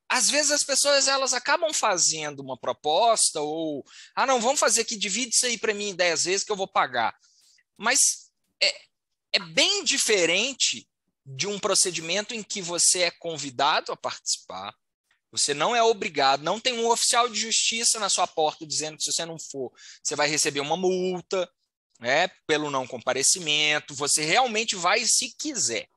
Às vezes as pessoas elas acabam fazendo uma proposta ou, não, vamos fazer aqui, divide isso aí para mim em 10 vezes que eu vou pagar. Mas é bem diferente de um procedimento em que você é convidado a participar, você não é obrigado, não tem um oficial de justiça na sua porta dizendo que se você não for, você vai receber uma multa, né, pelo não comparecimento, você realmente vai se quiser.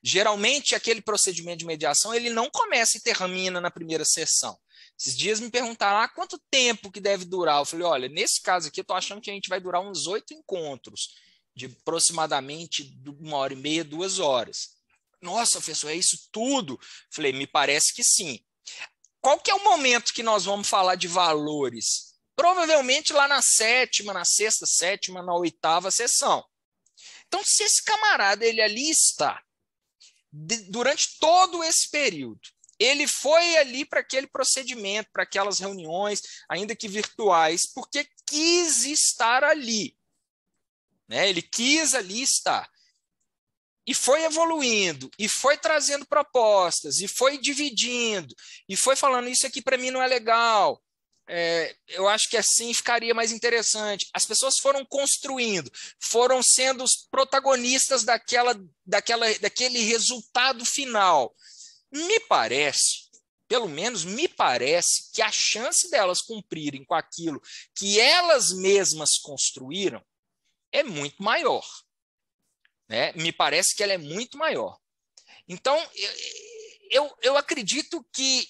Geralmente, aquele procedimento de mediação, ele não começa e termina na primeira sessão. Esses dias me perguntaram, quanto tempo que deve durar? Eu falei, olha, nesse caso aqui, eu estou achando que a gente vai durar uns 8 encontros, de aproximadamente 1h30, 2 horas. Nossa, professor, é isso tudo? Eu falei, me parece que sim. Qual que é o momento que nós vamos falar de valores? Provavelmente lá na sexta, sétima, na 8ª sessão. Então, se esse camarada, ele ali está, durante todo esse período. Ele foi ali para aquele procedimento, para aquelas reuniões, ainda que virtuais, porque quis estar ali. Né? Ele quis ali estar. E foi evoluindo, e foi trazendo propostas, e foi dividindo, e foi falando, isso aqui para mim não é legal. Eu acho que assim ficaria mais interessante. As pessoas foram construindo, foram sendo os protagonistas daquele resultado final. Me parece, pelo menos me parece, que a chance delas cumprirem com aquilo que elas mesmas construíram é muito maior. Né? Me parece que ela é muito maior. Então, eu acredito que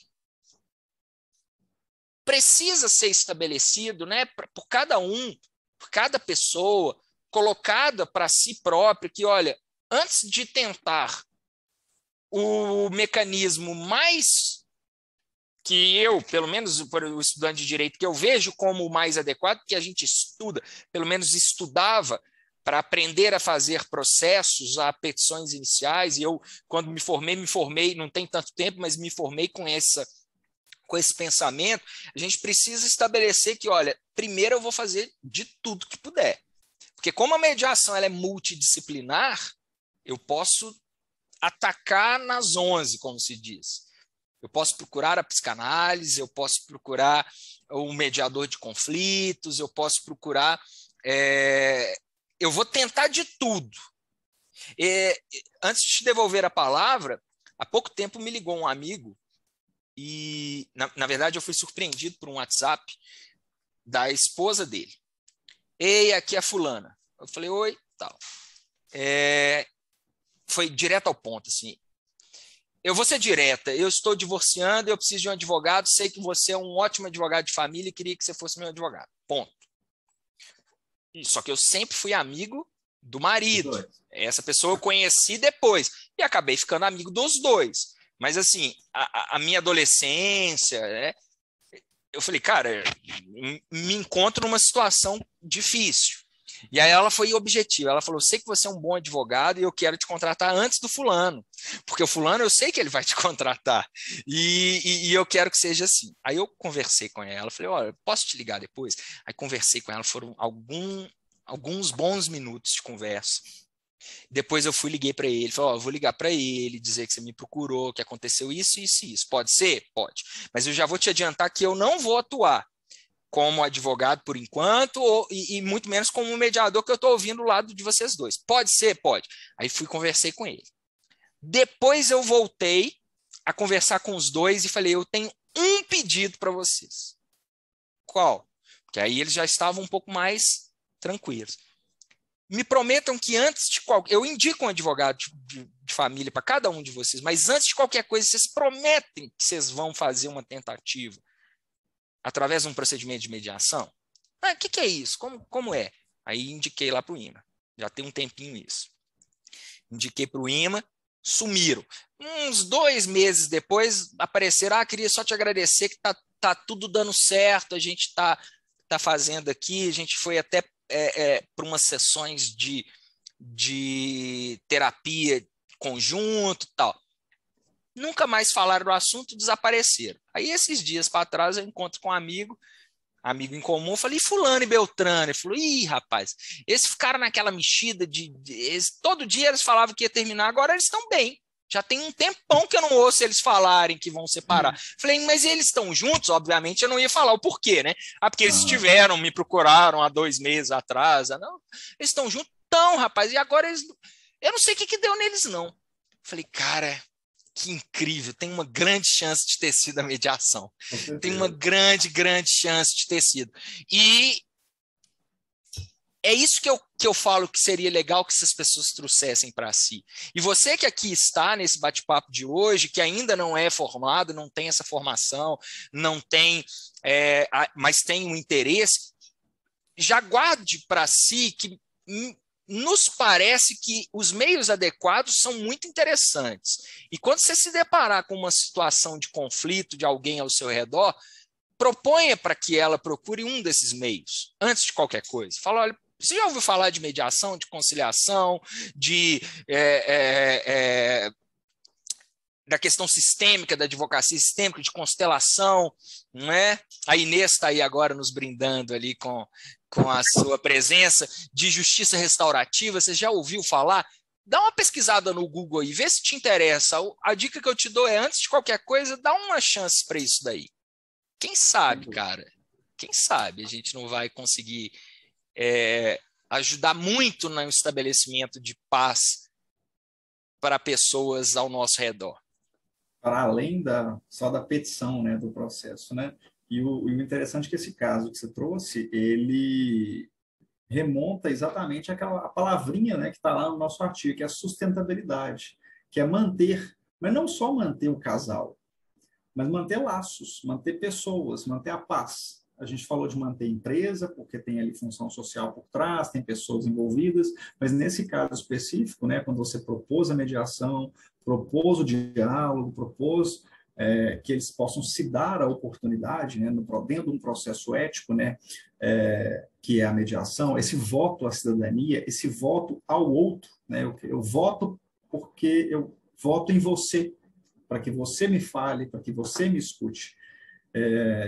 precisa ser estabelecido, né, por cada um, por cada pessoa, colocada para si própria, que, olha, antes de tentar o mecanismo mais que eu, pelo menos para o estudante de direito, que eu vejo como o mais adequado, que a gente estuda, pelo menos estudava, para aprender a fazer processos, a petições iniciais, e eu, quando me formei, não tem tanto tempo, mas me formei com esse pensamento. A gente precisa estabelecer que, olha, primeiro eu vou fazer de tudo que puder. Porque como a mediação ela é multidisciplinar, eu posso atacar nas 11, como se diz. Eu posso procurar a psicanálise, eu posso procurar o mediador de conflitos, eu posso procurar... eu vou tentar de tudo. Antes de te devolver a palavra, há pouco tempo me ligou um amigo e, na verdade, eu fui surpreendido por um WhatsApp da esposa dele. Ei, aqui é a fulana. Eu falei, oi, tal. Foi direto ao ponto, assim. Eu vou ser direta, eu estou divorciando, eu preciso de um advogado, sei que você é um ótimo advogado de família e queria que você fosse meu advogado. Ponto. Só que eu sempre fui amigo do marido. Essa pessoa eu conheci depois. E acabei ficando amigo dos dois. Mas, assim, a minha adolescência, né, eu falei, cara, me encontro numa situação difícil. E aí ela foi objetiva. Ela falou, sei que você é um bom advogado e eu quero te contratar antes do fulano. Porque o fulano, eu sei que ele vai te contratar. E eu quero que seja assim. Aí eu conversei com ela. Falei, olha, posso te ligar depois? Aí conversei com ela. Foram alguns bons minutos de conversa. Depois eu liguei para ele. Falei, eu vou ligar para ele, dizer que você me procurou, que aconteceu isso, isso e isso. Pode ser? Pode. Mas eu já vou te adiantar que eu não vou atuar como advogado por enquanto, e muito menos como mediador, que eu estou ouvindo o lado de vocês dois. Pode ser? Pode. Aí conversei com ele. Depois eu voltei a conversar com os dois e falei, eu tenho um pedido para vocês. Qual? Porque aí eles já estavam um pouco mais tranquilos. Me prometam que antes de qualquer... Eu indico um advogado de família para cada um de vocês, mas antes de qualquer coisa, vocês prometem que vocês vão fazer uma tentativa através de um procedimento de mediação? O que é isso? Como é? Aí indiquei lá para o IMA. Já tem um tempinho isso. Indiquei para o IMA, sumiram. Uns 2 meses depois, apareceram, queria só te agradecer que tá tudo dando certo, a gente tá fazendo aqui, a gente foi até para umas sessões de terapia conjunto e tal. Nunca mais falaram do assunto, desapareceram. Aí, esses dias para trás, eu encontro com um amigo em comum, falei, fulano e Beltrano. Ele falou, rapaz, eles ficaram naquela mexida todo dia eles falavam que ia terminar, agora eles estão bem. Já tem um tempão que eu não ouço eles falarem que vão separar. Falei, mas eles estão juntos? Obviamente, eu não ia falar o porquê, né? Porque eles me procuraram há 2 meses atrás. Não, eles estão juntos? Estão, rapaz, e agora eles... Eu não sei o que deu neles, não. Falei, cara... Que incrível, tem uma grande chance de ter sido a mediação. Tem uma grande chance de ter sido. E é isso que eu falo que seria legal que essas pessoas trouxessem para si. E você que aqui está nesse bate-papo de hoje, que ainda não é formado, não tem essa formação, não tem, mas tem um interesse, já guarde para si que... Nos parece que os meios adequados são muito interessantes. E quando você se deparar com uma situação de conflito de alguém ao seu redor, proponha para que ela procure um desses meios, antes de qualquer coisa. Fala, olha, você já ouviu falar de mediação, de conciliação, de da questão sistêmica, da advocacia sistêmica, de constelação, não é? A Inês está aí agora nos brindando ali com a sua presença, de justiça restaurativa. Você já ouviu falar? Dá uma pesquisada no Google aí, vê se te interessa. A dica que eu te dou é, antes de qualquer coisa, dá uma chance para isso daí. Quem sabe, cara? Quem sabe a gente não vai conseguir ajudar muito no estabelecimento de paz para pessoas ao nosso redor. Para além só da petição, né, do processo, né? E o interessante é que esse caso que você trouxe, ele remonta exatamente àquela palavrinha, né, que está lá no nosso artigo, que é a sustentabilidade, que é manter, mas não só manter o casal, mas manter laços, manter pessoas, manter a paz. A gente falou de manter empresa, porque tem ali função social por trás, tem pessoas envolvidas, mas nesse caso específico, né, quando você propôs a mediação, propôs o diálogo, propôs que eles possam se dar a oportunidade, né, dentro de um processo ético, né, que é a mediação, esse voto à cidadania, esse voto ao outro, né, eu voto porque eu voto em você, para que você me fale, para que você me escute.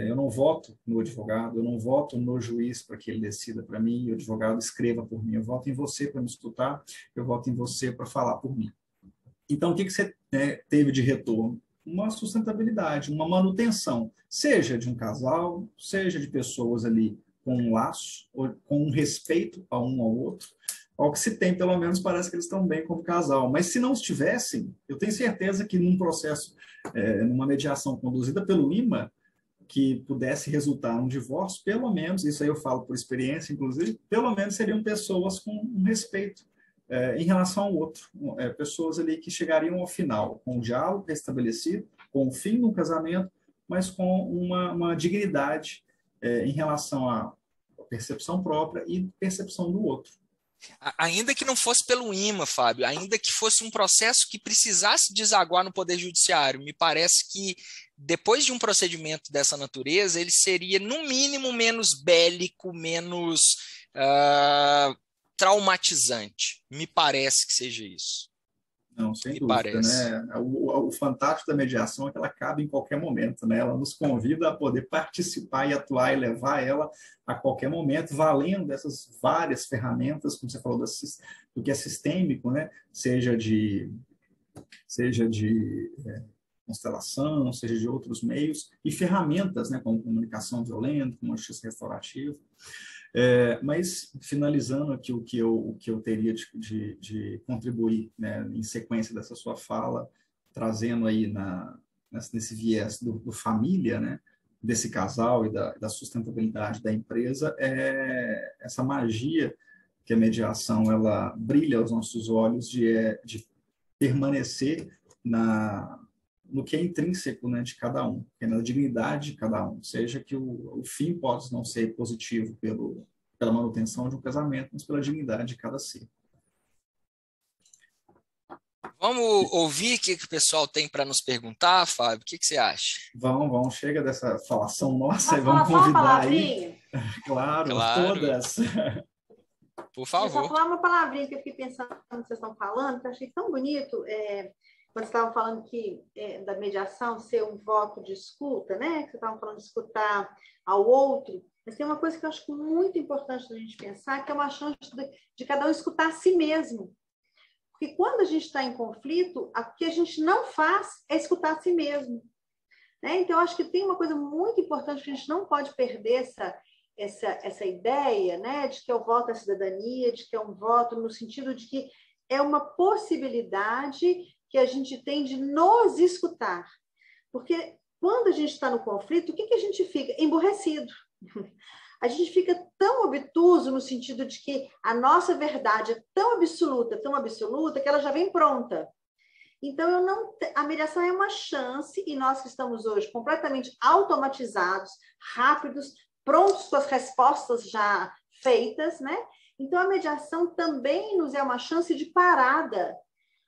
Eu não voto no advogado, eu não voto no juiz para que ele decida para mim, e o advogado escreva por mim. Eu voto em você para me escutar, eu voto em você para falar por mim. Então, o que você teve de retorno? Uma sustentabilidade, uma manutenção, seja de um casal, seja de pessoas ali com um laço, ou com um respeito a um ao outro. Ao que se tem, pelo menos, parece que eles estão bem como casal. Mas se não estivessem, eu tenho certeza que num processo, numa mediação conduzida pelo IMA, que pudesse resultar num divórcio, pelo menos, isso aí eu falo por experiência, inclusive, pelo menos seriam pessoas com um respeito em relação ao outro, pessoas ali que chegariam ao final, com um diálogo restabelecido, com o fim do casamento, mas com uma dignidade em relação à percepção própria e percepção do outro. Ainda que não fosse pelo IMA, Fábio, ainda que fosse um processo que precisasse desaguar no Poder Judiciário, me parece que depois de um procedimento dessa natureza, ele seria, no mínimo, menos bélico, menos traumatizante. Me parece que seja isso. Não, sem dúvida, né? O fantástico da mediação é que ela cabe em qualquer momento, né? Ela nos convida a poder participar e atuar e levar ela a qualquer momento, valendo dessas várias ferramentas, como você falou, do que é sistêmico, né? Seja de constelação, seja de outros meios, e ferramentas, né? Como comunicação violenta, como justiça restaurativa. Mas, finalizando aqui o que eu teria de contribuir, né, em sequência dessa sua fala, trazendo aí nesse viés do família, né, desse casal e da sustentabilidade da empresa, essa magia que a mediação ela brilha aos nossos olhos de permanecer no que é intrínseco, né, de cada um, que é na dignidade de cada um, seja que o fim pode não ser positivo pela manutenção de um casamento, mas pela dignidade de cada ser. Vamos ouvir o que o pessoal tem para nos perguntar, Fábio? O que você acha? Vamos, chega dessa falação nossa e vamos convidar aí. Claro, todas. Por favor. Eu só falar uma palavrinha que eu fiquei pensando no que vocês estão falando, que eu achei tão bonito. Quando você estava falando da mediação ser um voto de escuta, né? Que você estava falando de escutar ao outro, mas tem uma coisa que eu acho muito importante da gente pensar, que é uma chance de cada um escutar a si mesmo. Porque quando a gente está em conflito, o que a gente não faz é escutar a si mesmo. Né? Então, eu acho que tem uma coisa muito importante que a gente não pode perder essa ideia, né? De que é o voto à cidadania, de que é um voto no sentido de que é uma possibilidade que a gente tem de nos escutar. Porque quando a gente está no conflito, o que a gente fica? Emburrecido. A gente fica tão obtuso no sentido de que a nossa verdade é tão absoluta, que ela já vem pronta. Então, a mediação é uma chance, e nós que estamos hoje completamente automatizados, rápidos, prontos com as respostas já feitas, né? Então, a mediação também nos é uma chance de parada.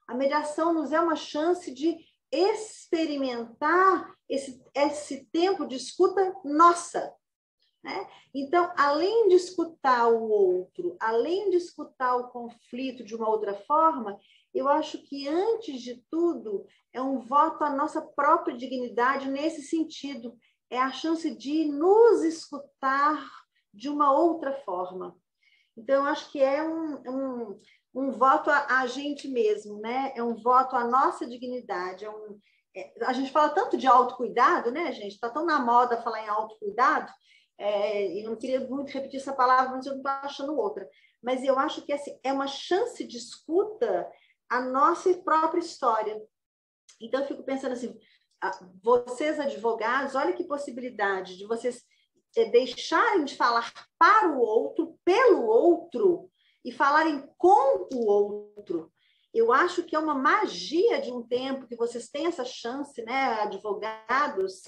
A mediação nos é uma chance de experimentar esse tempo de escuta nossa. né? Então, além de escutar o outro, além de escutar o conflito de uma outra forma, eu acho que, antes de tudo, é um voto à nossa própria dignidade nesse sentido. É a chance de nos escutar de uma outra forma. Então, eu acho que é um voto a gente mesmo, né? É um voto à nossa dignidade. A gente fala tanto de autocuidado, né, gente? Está tão na moda falar em autocuidado, e eu não queria muito repetir essa palavra, mas eu não estou achando outra. Mas eu acho que assim, é uma chance de escuta à nossa própria história. Então, eu fico pensando assim, vocês advogados, olha que possibilidade de vocês deixarem de falar para o outro, pelo outro, e falarem com o outro. Eu acho que é uma magia de um tempo que vocês têm essa chance, né, advogados,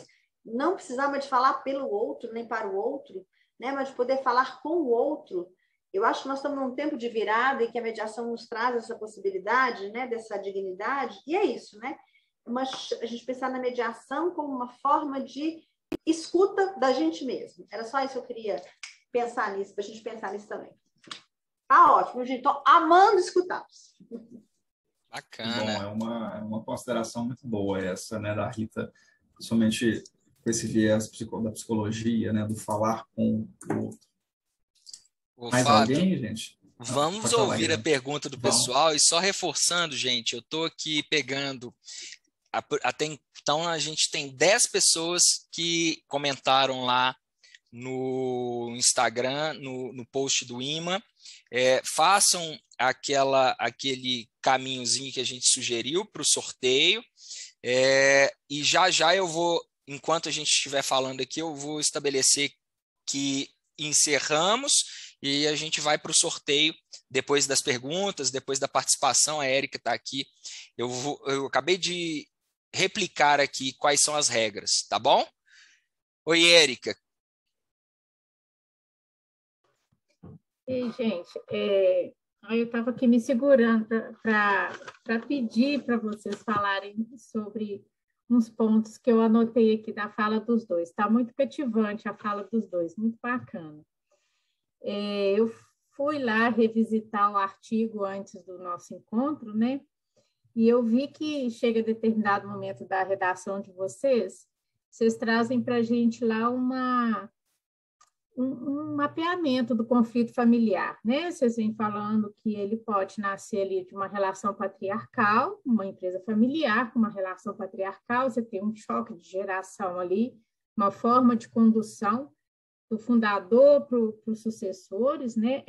não precisar mais de falar pelo outro, nem para o outro, né, mas de poder falar com o outro. Eu acho que nós estamos num tempo de virada e que a mediação nos traz essa possibilidade, né, dessa dignidade, e é isso, né? A gente pensar na mediação como uma forma de escuta da gente mesmo. Era só isso que eu queria pensar nisso, para a gente pensar nisso também. Tá ótimo, gente. Estou amando escutá-los. Bacana. Bom, é uma consideração muito boa essa, né, da Rita, principalmente com esse viés da psicologia, né, do falar com o outro. Mais Fábio, alguém, gente? vamos Falar, ouvir a pergunta do pessoal e só reforçando, gente, eu estou aqui pegando. Até então, a gente tem 10 pessoas que comentaram lá no Instagram, no post do IMA. Façam aquele caminhozinho que a gente sugeriu para o sorteio. E já eu vou, enquanto a gente estiver falando aqui, eu vou estabelecer que encerramos e a gente vai para o sorteio depois das perguntas, depois da participação. A Érica está aqui. Eu acabei de replicar aqui quais são as regras, tá bom? Oi, Érica. E, gente, eu estava aqui me segurando para pedir para vocês falarem sobre uns pontos que eu anotei aqui da fala dos dois. Está muito cativante a fala dos dois, muito bacana. Eu fui lá revisitar o artigo antes do nosso encontro, né? E eu vi que chega determinado momento da redação de vocês trazem para a gente lá um mapeamento do conflito familiar, né? Vocês vêm falando que ele pode nascer ali de uma relação patriarcal, uma empresa familiar com uma relação patriarcal, você tem um choque de geração ali, uma forma de condução do fundador para os sucessores, né?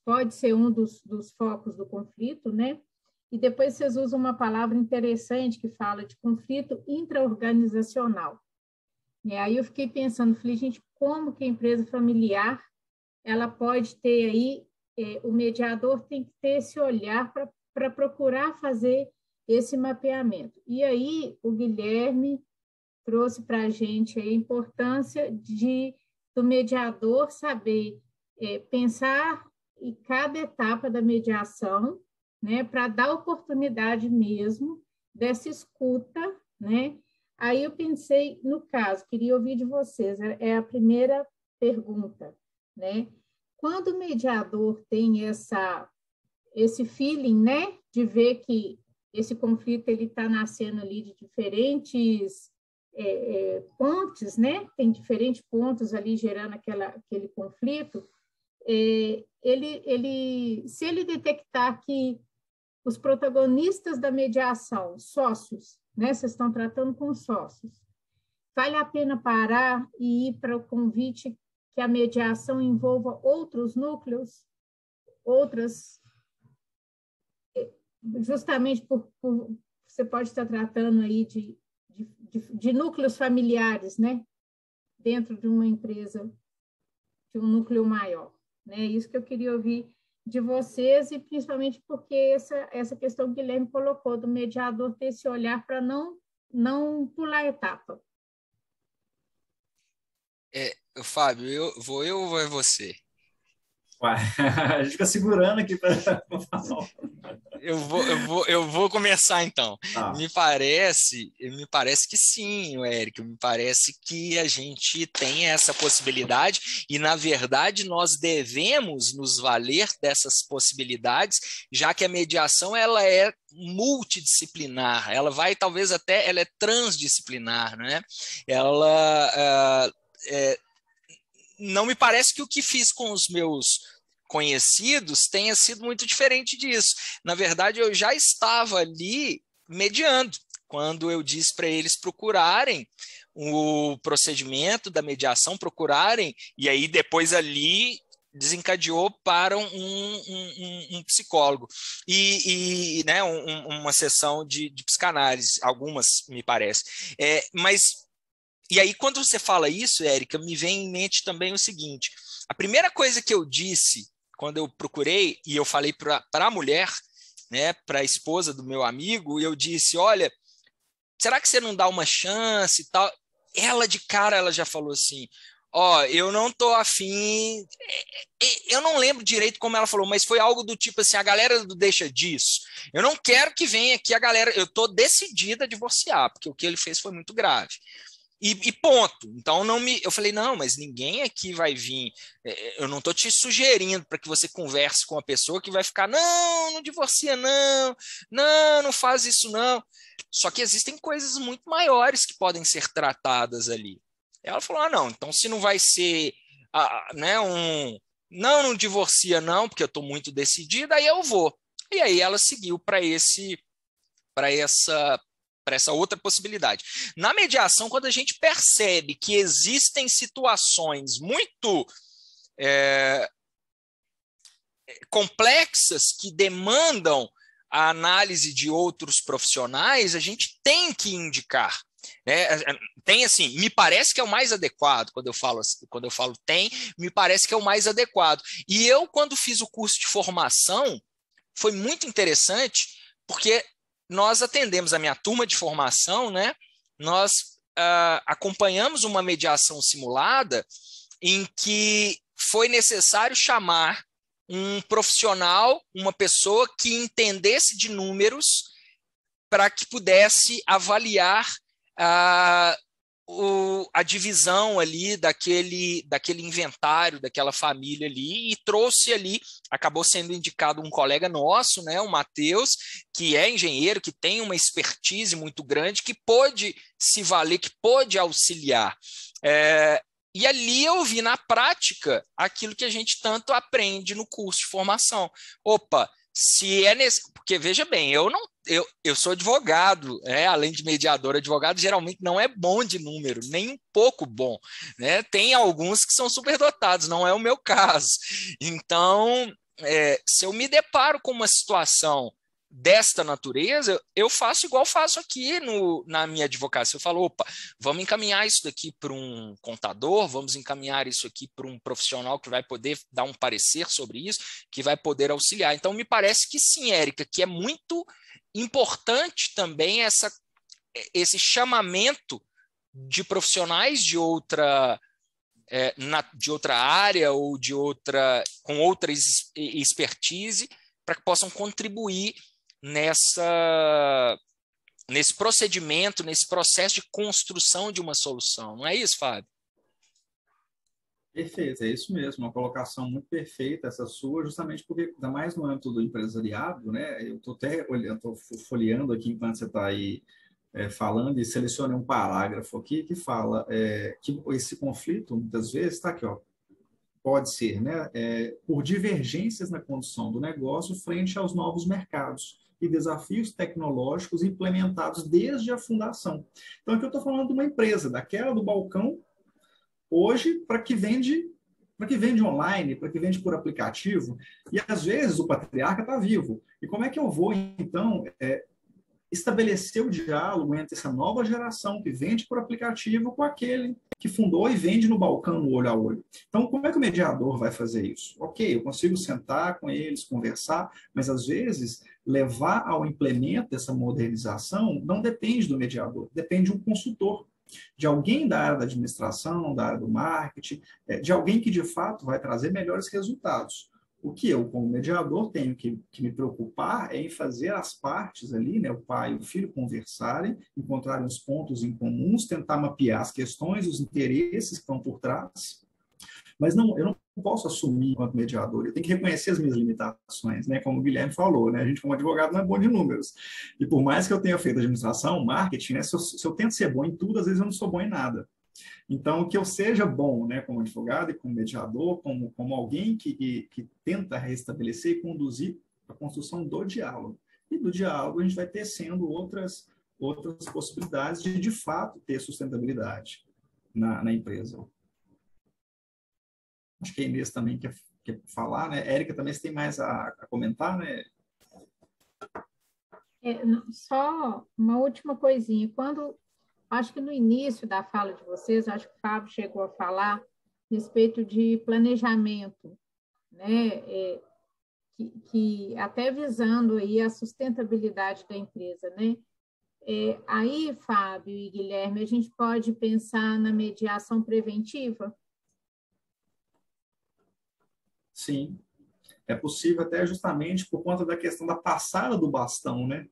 Pode ser um dos focos do conflito, né? E depois vocês usam uma palavra interessante que fala de conflito intraorganizacional. E aí eu fiquei pensando, falei, gente, como que a empresa familiar ela pode ter aí, o mediador tem que ter esse olhar para procurar fazer esse mapeamento. E aí o Guilherme trouxe para a gente a importância do mediador saber pensar em cada etapa da mediação, né, para dar oportunidade mesmo dessa escuta, né? Aí eu pensei, no caso, queria ouvir de vocês, é a primeira pergunta, né? Quando o mediador tem esse feeling, né, de ver que esse conflito ele está nascendo ali de diferentes pontes, né? Tem diferentes pontos ali gerando aquele conflito. Se ele detectar que os protagonistas da mediação, sócios, né? Vocês estão tratando com sócios, vale a pena parar e ir para o convite que a mediação envolva outros núcleos, justamente por você pode estar tratando aí de núcleos familiares, né? Dentro de uma empresa, de um núcleo maior, né? Isso que eu queria ouvir de vocês, e principalmente porque essa questão que o Guilherme colocou, do mediador ter esse olhar para não pular a etapa. Fábio, eu ou é você? Uai, a gente fica segurando aqui para falar. Eu vou começar então. Tá. Me parece que sim, Érico. Me parece que a gente tem essa possibilidade e, na verdade, nós devemos nos valer dessas possibilidades, já que a mediação ela é multidisciplinar. Ela vai, talvez até, ela é transdisciplinar, né? Ela não me parece que o que fiz com os meus conhecidos tenha sido muito diferente disso. Na verdade, eu já estava ali mediando, quando eu disse para eles procurarem o procedimento da mediação, procurarem, e aí depois ali desencadeou para um psicólogo e né, uma sessão de psicanálise, algumas me parece. E aí, quando você fala isso, Érica, me vem em mente também o seguinte: a primeira coisa que eu disse quando eu procurei, e eu falei para a mulher, né, para a esposa do meu amigo, eu disse, olha, será que você não dá uma chance e tal? Ela, de cara, ela já falou assim, eu não tô afim, eu não lembro direito como ela falou, mas foi algo do tipo assim, a galera do deixa disso, eu não quero que venha aqui a galera, eu tô decidida a divorciar, porque o que ele fez foi muito grave. E ponto. Então eu falei, não, mas ninguém aqui vai vir. Eu não estou te sugerindo para que você converse com uma pessoa que vai ficar, não divorcia, não faz isso, não. Só que existem coisas muito maiores que podem ser tratadas ali. Ela falou, não, então se não vai ser né, não divorcia, não, porque eu estou muito decidida, aí eu vou. E aí ela seguiu para essa outra possibilidade. Na mediação, quando a gente percebe que existem situações muito complexas que demandam a análise de outros profissionais, a gente tem que indicar. Tem assim, me parece que é o mais adequado, quando eu falo tem, me parece que é o mais adequado. E eu, quando fiz o curso de formação, foi muito interessante, porque nós atendemos a minha turma de formação, né? Nós acompanhamos uma mediação simulada em que foi necessário chamar um profissional, uma pessoa que entendesse de números para que pudesse avaliar a divisão ali daquele inventário, daquela família ali, e trouxe ali, acabou sendo indicado um colega nosso, né, o Matheus, que é engenheiro, que tem uma expertise muito grande, que pôde se valer, que pôde auxiliar. E ali eu vi na prática aquilo que a gente tanto aprende no curso de formação. Opa, se é porque veja bem, eu sou advogado, além de mediador, advogado geralmente não é bom de número, nem um pouco bom, né? Tem alguns que são superdotados, não é o meu caso. Então, se eu me deparo com uma situação desta natureza, eu faço igual faço aqui na minha advocacia. Eu falo, opa, vamos encaminhar isso daqui para um contador, vamos encaminhar isso aqui para um profissional que vai poder dar um parecer sobre isso, que vai poder auxiliar. Então, me parece que sim, Érica, que é muito importante também esse chamamento de profissionais de outra área ou com outra expertise para que possam contribuir nesse procedimento, nesse processo de construção de uma solução. Não é isso, Fábio? Perfeito, é isso mesmo, uma colocação muito perfeita essa sua, justamente porque, ainda mais no âmbito do empresariado, né? Eu estou até olhando, estou folheando aqui enquanto você está aí falando e selecionei um parágrafo aqui que fala que esse conflito, muitas vezes, está aqui, pode ser, né, por divergências na condução do negócio frente aos novos mercados e desafios tecnológicos implementados desde a fundação. Então, aqui eu estou falando de uma empresa, daquela do balcão, hoje, para que vende online, para que vende por aplicativo, e às vezes o patriarca está vivo. E como é que eu vou, então, estabelecer o diálogo entre essa nova geração que vende por aplicativo com aquele que fundou e vende no balcão, no olho a olho? Então, como é que o mediador vai fazer isso? Ok, eu consigo sentar com eles, conversar, mas às vezes levar ao implemento dessa modernização não depende do mediador, depende de um consultor, de alguém da área da administração, da área do marketing, de alguém que de fato vai trazer melhores resultados. O que eu, como mediador, tenho que me preocupar é em fazer as partes ali, né, o pai e o filho conversarem, encontrarem os pontos em comuns, tentar mapear as questões, os interesses que estão por trás, mas não, eu não posso assumir enquanto mediador, eu tenho que reconhecer as minhas limitações, né? Como o Guilherme falou, né? A gente como advogado não é bom de números. E por mais que eu tenha feito administração, marketing, né? Se eu tento ser bom em tudo, às vezes eu não sou bom em nada. Então, que eu seja bom, né, como advogado e como mediador, como alguém que tenta restabelecer e conduzir a construção do diálogo. E do diálogo a gente vai tecendo outras possibilidades de fato, ter sustentabilidade na empresa. Acho que a Inês também quer falar, né? Érica, também você tem mais a comentar, né? Só uma última coisinha. Acho que no início da fala de vocês, acho que o Fábio chegou a falar a respeito de planejamento, né? Que até visando aí a sustentabilidade da empresa, né? Aí, Fábio e Guilherme, a gente pode pensar na mediação preventiva? Sim, é possível até justamente por conta da questão da passada do bastão, né?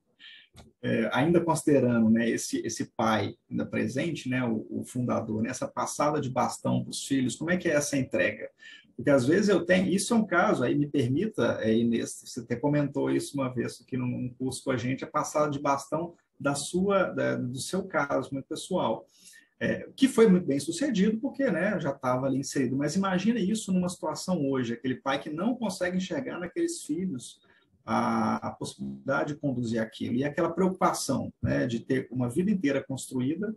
Ainda considerando, né, esse pai ainda presente, né, o fundador, né, essa passada de bastão para os filhos, como é que é essa entrega? Porque às vezes eu tenho, isso é um caso, aí me permita, Inês, você até comentou isso uma vez aqui num curso com a gente, a passada de bastão do seu caso, muito pessoal. Que foi muito bem sucedido, porque, né, já estava ali inserido. Mas imagina isso numa situação hoje, aquele pai que não consegue enxergar naqueles filhos a possibilidade de conduzir aquilo. E aquela preocupação, né, de ter uma vida inteira construída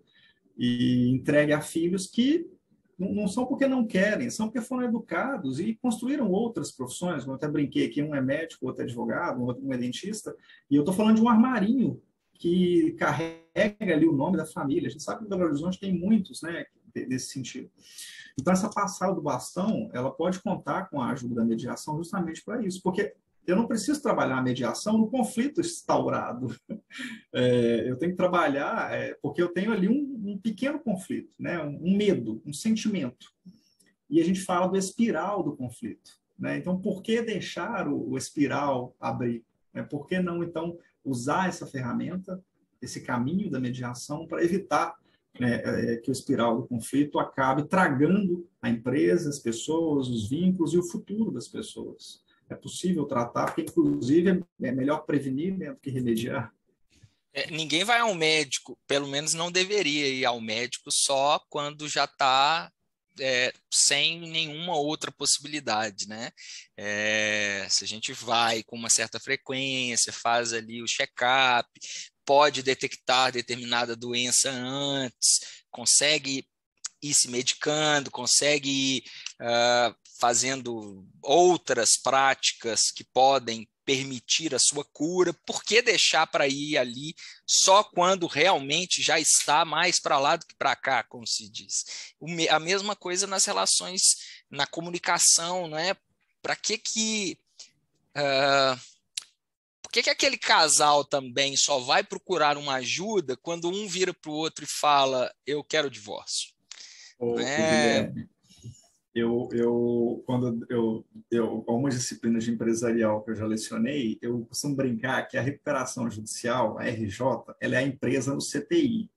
e entregue a filhos que não são porque não querem, são porque foram educados e construíram outras profissões. Eu até brinquei aqui, um é médico, outro é advogado, um é dentista, e eu estou falando de um armarinho que carrega ali o nome da família. A gente sabe que em Belo Horizonte tem muitos, né, nesse sentido. Então, essa passada do bastão, ela pode contar com a ajuda da mediação justamente para isso, porque eu não preciso trabalhar a mediação no conflito instaurado. Eu tenho que trabalhar porque eu tenho ali um pequeno conflito, né, um medo, um sentimento. E a gente fala do espiral do conflito, né? Então, por que deixar o espiral abrir? Por que não, então, usar essa ferramenta, esse caminho da mediação para evitar, né, que o espiral do conflito acabe tragando a empresa, as pessoas, os vínculos e o futuro das pessoas? É possível tratar, porque, inclusive, é melhor prevenir, né, do que remediar. Ninguém vai ao médico, pelo menos não deveria ir ao médico só quando já está sem nenhuma outra possibilidade, né? Se a gente vai com uma certa frequência, faz ali o check-up, pode detectar determinada doença antes, consegue ir se medicando, consegue ir fazendo outras práticas que podem permitir a sua cura, por que deixar para ir ali só quando realmente já está mais para lá do que para cá, como se diz? A mesma coisa nas relações, na comunicação, não é? Para por que aquele casal também só vai procurar uma ajuda quando um vira para o outro e fala, eu quero divórcio? O Guilherme, algumas disciplinas de empresarial que eu já lecionei, eu costumo brincar que a recuperação judicial, a RJ, ela é a empresa no CTI.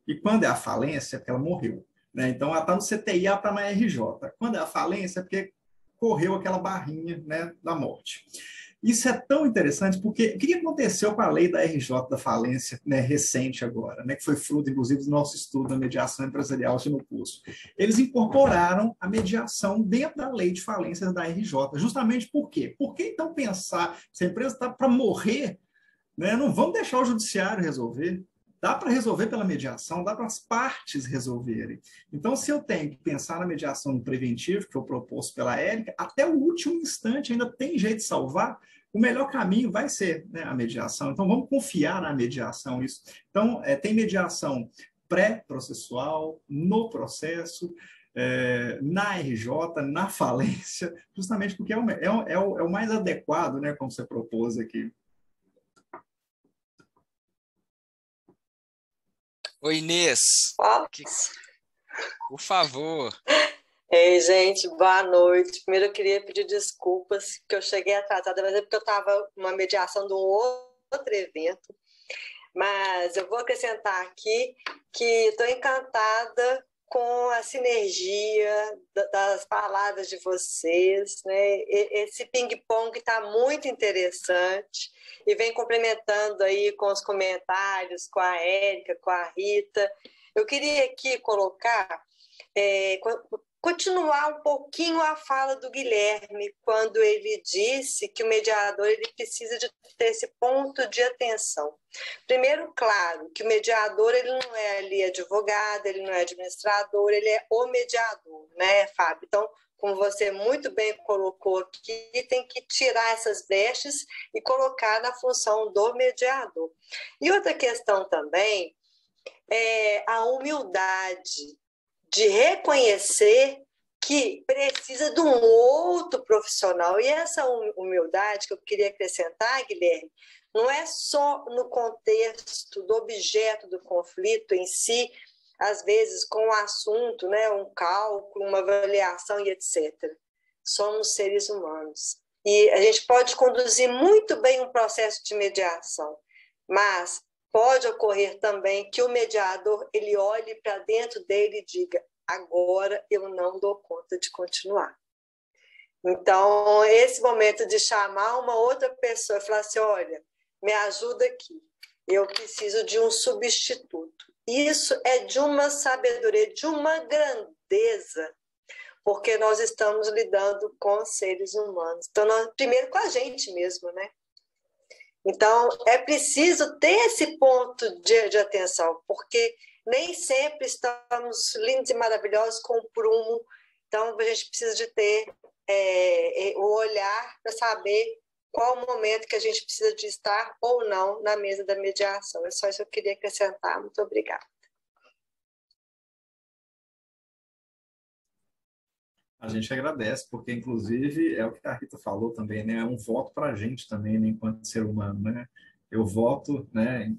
E quando é a falência, é porque ela morreu, né? Então, ela está no CTI, ela está na RJ. Quando é a falência, é porque correu aquela barrinha, né, da morte. Isso é tão interessante, porque o que aconteceu com a lei da RJ da falência, né, recente agora, né, que foi fruto, inclusive, do nosso estudo da mediação empresarial aqui no curso? Eles incorporaram a mediação dentro da lei de falências da RJ. Justamente por quê? Por que, então, pensar, se a empresa está para morrer, né, não vamos deixar o judiciário resolver? Dá para resolver pela mediação, dá para as partes resolverem. Então, se eu tenho que pensar na mediação no preventivo, que eu proposto pela Érica, até o último instante ainda tem jeito de salvar, o melhor caminho vai ser, né, a mediação. Então, vamos confiar na mediação. Isso. Então, tem mediação pré-processual, no processo, na RJ, na falência, justamente porque é o mais adequado, né, como você propôs aqui. Oi, Inês. Por favor. Ei, gente, boa noite. Primeiro eu queria pedir desculpas, que eu cheguei atrasada, mas é porque eu estava numa mediação de um outro evento. Mas eu vou acrescentar aqui que estou encantada com a sinergia das palavras de vocês, né? Esse ping-pong está muito interessante e vem complementando aí com os comentários, com a Érica, com a Rita. Eu queria aqui colocar, continuar um pouquinho a fala do Guilherme, quando ele disse que o mediador ele precisa de ter esse ponto de atenção. Primeiro, claro, que o mediador ele não é ali advogado, ele não é administrador, ele é o mediador, né, Fábio? Então, como você muito bem colocou aqui, tem que tirar essas brechas e colocar na função do mediador. E outra questão também é a humildade de reconhecer que precisa de um outro profissional. E essa humildade que eu queria acrescentar, Guilherme, não é só no contexto do objeto do conflito em si, às vezes com o assunto, né, um cálculo, uma avaliação e etc. Somos seres humanos. E a gente pode conduzir muito bem um processo de mediação, mas pode ocorrer também que o mediador ele olhe para dentro dele e diga: agora eu não dou conta de continuar. Então, esse momento de chamar uma outra pessoa e falar assim: olha, me ajuda aqui, eu preciso de um substituto. Isso é de uma sabedoria, de uma grandeza, porque nós estamos lidando com seres humanos. Então, primeiro com a gente mesmo, né? Então, é preciso ter esse ponto de atenção, porque nem sempre estamos lindos e maravilhosos com o prumo. Então, a gente precisa de ter o olhar para saber qual o momento que a gente precisa de estar ou não na mesa da mediação. É só isso que eu queria acrescentar. Muito obrigada. A gente agradece, porque, inclusive, é o que a Rita falou também, né? É um voto para a gente também, né? Enquanto ser humano, né? Eu voto, né?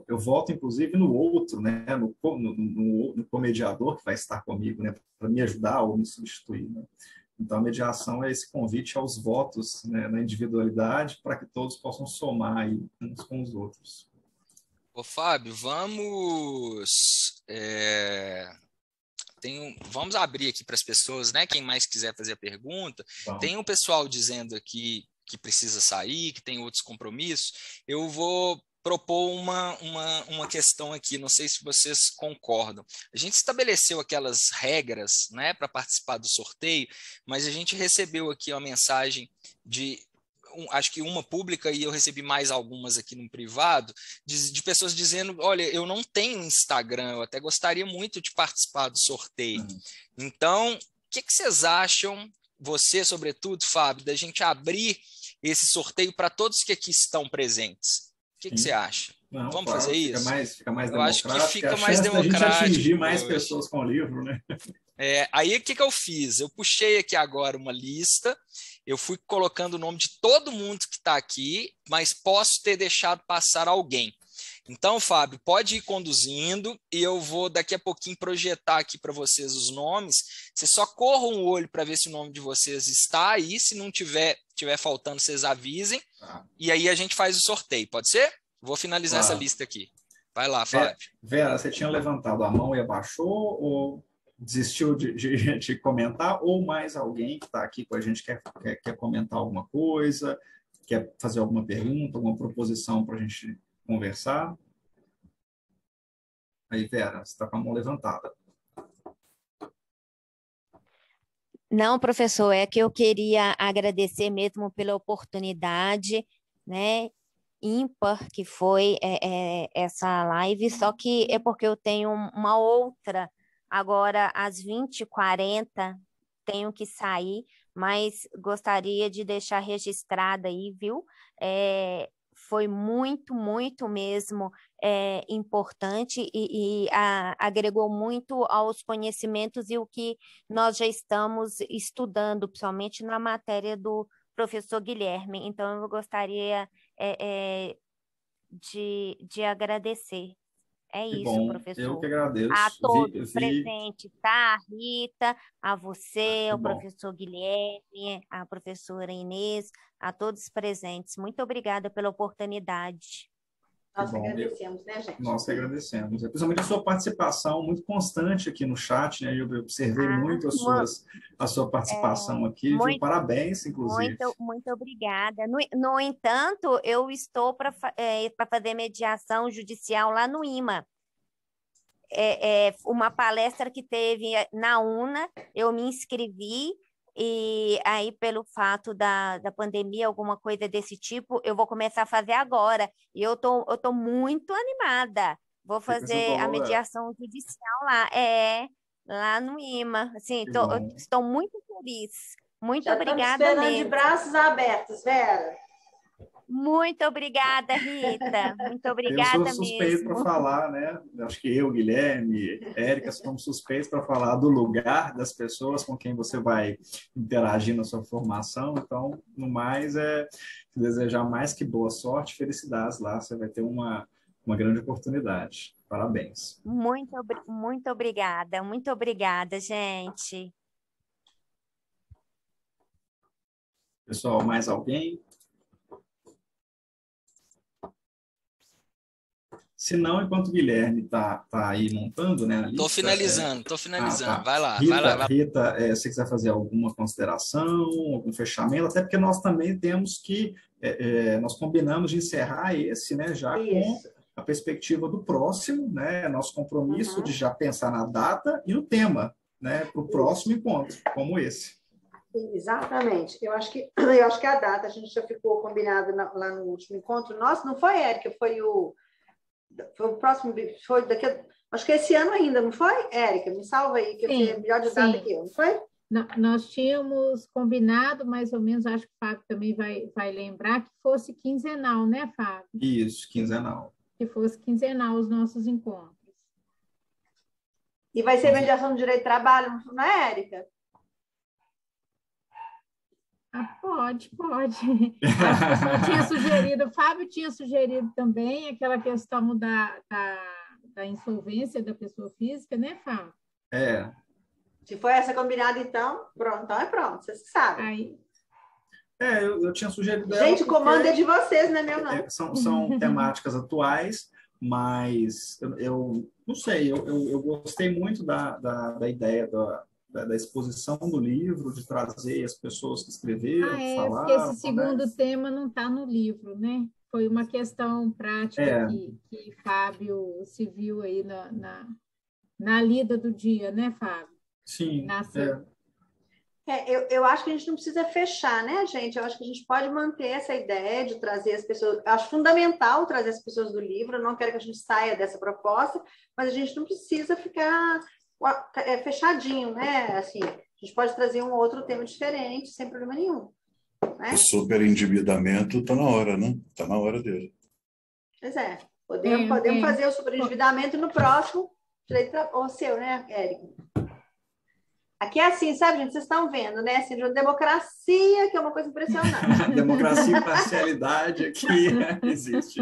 Eu voto, inclusive, no outro, né? No comediador que vai estar comigo, né? Para me ajudar ou me substituir, né? Então, a mediação é esse convite aos votos, né? Na individualidade, para que todos possam somar aí uns com os outros. Ô, Fábio, vamos abrir aqui para as pessoas, né? Quem mais quiser fazer a pergunta. Bom. Tem um pessoal dizendo aqui que precisa sair, que tem outros compromissos. Eu vou propor uma questão aqui, não sei se vocês concordam. A gente estabeleceu aquelas regras, né, para participar do sorteio, mas a gente recebeu aqui uma mensagem acho que uma pública e eu recebi mais algumas aqui no privado, de pessoas dizendo: olha, eu não tenho Instagram, eu até gostaria muito de participar do sorteio. Então, o que vocês acham, você sobretudo, Fábio, da gente abrir esse sorteio para todos que aqui estão presentes? O que você acha? Não, Vamos claro, fazer isso? Fica mais eu democrático. acho que fica mais democrático. A gente atingir mais hoje. pessoas com o livro, né? Aí o que eu fiz? Eu puxei aqui agora uma lista, eu fui colocando o nome de todo mundo que está aqui, mas posso ter deixado passar alguém. Então, Fábio, pode ir conduzindo e eu vou daqui a pouquinho projetar aqui para vocês os nomes. Vocês só corram o olho para ver se o nome de vocês está aí. Se não tiver faltando, vocês avisem. E aí a gente faz o sorteio, pode ser? Vou finalizar essa lista aqui. Vai lá, Fábio. Vera, você tinha levantado a mão e abaixou ou desistiu de comentar? Ou mais alguém que está aqui com a gente quer comentar alguma coisa, quer fazer alguma pergunta, alguma proposição para a gente conversar? Aí, Vera, você está com a mão levantada. Não, professor, é que eu queria agradecer mesmo pela oportunidade, né, ímpar que foi essa live, só que é porque eu tenho uma outra, agora às 20h40, tenho que sair, mas gostaria de deixar registrada aí, viu? Foi muito, muito mesmo importante e agregou muito aos conhecimentos e o que nós já estamos estudando, principalmente na matéria do professor Guilherme. Então, eu gostaria de agradecer. É Que isso, bom, professor. eu que A agradeço. todos presentes, tá? A Rita, a você, Que ao bom. professor Guilherme, a professora Inês, a todos presentes. Muito obrigada pela oportunidade. Nós bom. agradecemos, né, gente? Nós que agradecemos. Principalmente a sua participação muito constante aqui no chat, né? Eu observei muito a sua participação aqui, viu? muito, Parabéns, inclusive. muito obrigada. No entanto, eu estou para fazer mediação judicial lá no IMA. Uma palestra que teve na UNA, eu me inscrevi, e aí, pelo fato da pandemia, alguma coisa desse tipo, eu vou começar a fazer agora. E eu tô muito animada. Vou Que coisa fazer a boa. mediação judicial lá no IMA. Assim, Que eu bom. estou muito feliz. Muito Já estamos obrigada esperando de mesmo. braços abertos, Vera. Muito obrigada, Rita. Muito Eu obrigada sou suspeito para mesmo. falar, né? Acho que eu, Guilherme, Érica, somos suspeitos para falar do lugar das pessoas com quem você vai interagir na sua formação. Então, no mais, desejar mais que boa sorte, felicidades lá. Você vai ter uma grande oportunidade. Parabéns. Muito obrigada, gente. Pessoal, mais alguém? Se não, enquanto o Guilherme tá aí montando, né, a lista... Tô finalizando. Tá. Vai lá. Rita, se quiser fazer alguma consideração, algum fechamento, até porque nós também temos que... nós combinamos de encerrar esse, né, já com a perspectiva do próximo, né, nosso compromisso de já pensar na data e no tema, né, para o próximo encontro, como esse. Exatamente. Eu acho que a data, a gente já ficou combinado lá no último encontro. Nossa, não foi, Érica? Foi o próximo, foi daqui, acho que esse ano ainda, não foi, Érica? Me salva aí, que você é melhor de data que eu, não foi? Nós tínhamos combinado, mais ou menos, acho que o Fábio também vai lembrar, que fosse quinzenal, né, Fábio? Isso, quinzenal. Que fosse quinzenal os nossos encontros. E vai ser mediação do direito de trabalho, não é, Érica? Pode. Eu tinha sugerido, o Fábio tinha sugerido também aquela questão da insolvência da pessoa física, né, Fábio? Se for essa combinada, então é pronto, vocês sabem. Eu tinha sugerido dela. Gente, o comando é de vocês, não é meu, não. São temáticas atuais, mas eu não sei, eu gostei muito da ideia da exposição do livro, de trazer as pessoas que escreveram, falaram. Porque esse segundo tema não está no livro, né? Foi uma questão prática que Fábio se viu aí na lida do dia, né, Fábio? Sim. Eu acho que a gente não precisa fechar, né, gente? Eu acho que a gente pode manter essa ideia de trazer as pessoas. Eu acho fundamental trazer as pessoas do livro. Eu não quero que a gente saia dessa proposta, mas a gente não precisa ficar fechadinho, né? Assim, a gente pode trazer um outro tema diferente, sem problema nenhum. Né? O superendividamento está na hora, né? Está na hora dele. Pois é. Podemos fazer o superendividamento no próximo direito ou seu, né, Érica? Aqui é assim, sabe, gente? Vocês estão vendo, né? Assim, de democracia, que é uma coisa impressionante. Democracia e parcialidade aqui existe.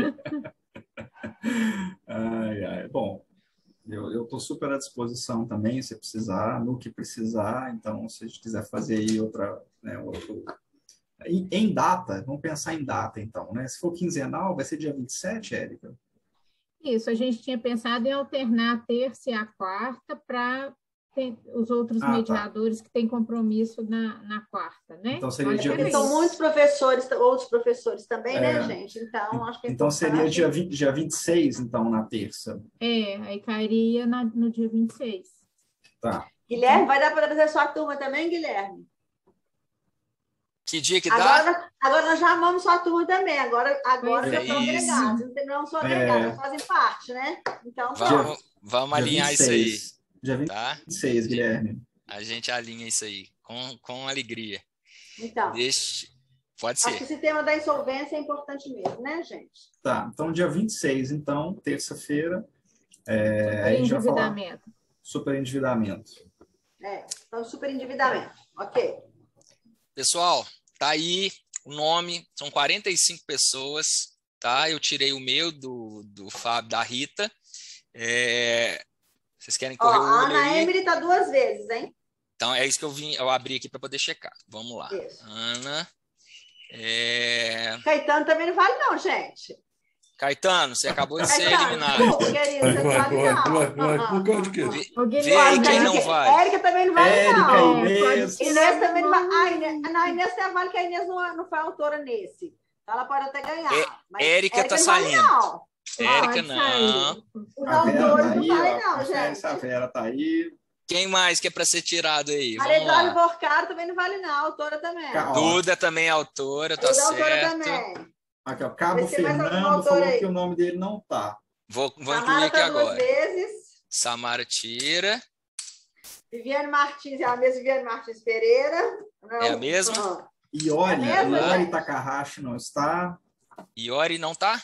Bom, eu estou super à disposição também, se precisar, no que precisar. Então, se a gente quiser fazer aí outro... Em data, vamos pensar em data, então, né? Se for quinzenal, vai ser dia 27, Érica? Isso, a gente tinha pensado em alternar a terça e a quarta para os outros mediadores que têm compromisso na quarta, né? Então seria dia 20... São muitos professores, outros professores também, né, gente? Então, acho que então seria dia 26, então, na terça. Aí cairia no dia 26. Tá. Guilherme, vai dar para trazer sua turma também, Guilherme? Que dia que dá? Agora nós já amamos sua turma também. Agora já são agregados. Não são agregados, fazem parte, né? Então, vamos alinhar 26. Isso aí. Dia 26, Guilherme. A gente alinha isso aí, com alegria. Então, pode ser. Acho que esse tema da insolvência é importante mesmo, né, gente? Tá, então dia 26, então, terça-feira. Superendividamento. Superendividamento. Então, superendividamento. Ok. Pessoal, tá aí o nome, são 45 pessoas, tá? Eu tirei o meu, do Fábio, da Rita. Vocês querem correr o A olho Ana aí? Emily tá 2 vezes, hein? Então, é isso que eu abri aqui para poder checar. Vamos lá. Isso. Ana. Caetano também não vale, não, gente. Caetano, você acabou de ser Caetano, eliminado. desculpa, querido, você não vale, não. Por causa de quê? Vê aí quem não vale. Érica também não vale, Érica, não. Inês. Inês também não vale. A Inês tem vale que a Inês não foi autora nesse. Ela pode até ganhar. Mas Érica tá não vale, saindo. não. Érica, não. Os A Vera autores tá não aí, valem, ó. não, Confere gente. se a Vera tá aí. Quem mais que é para ser tirado aí? A Vamos Ledório lá. Borcaro também não vale, não. A autora também. Ó, Duda também é autora, tá Duda é autora certo. também. aqui, ó, Cabo Vai ser mais algum Fernando autor falou aí? que o nome dele não tá. Vou incluir Samara aqui tá 2 agora. vezes. Samara tira. Viviane Martins é a mesma Viviane Martins Pereira. Não. É a mesma? Aham. Iori, É mesmo, Iori gente? Takahashi não está. Iori não tá?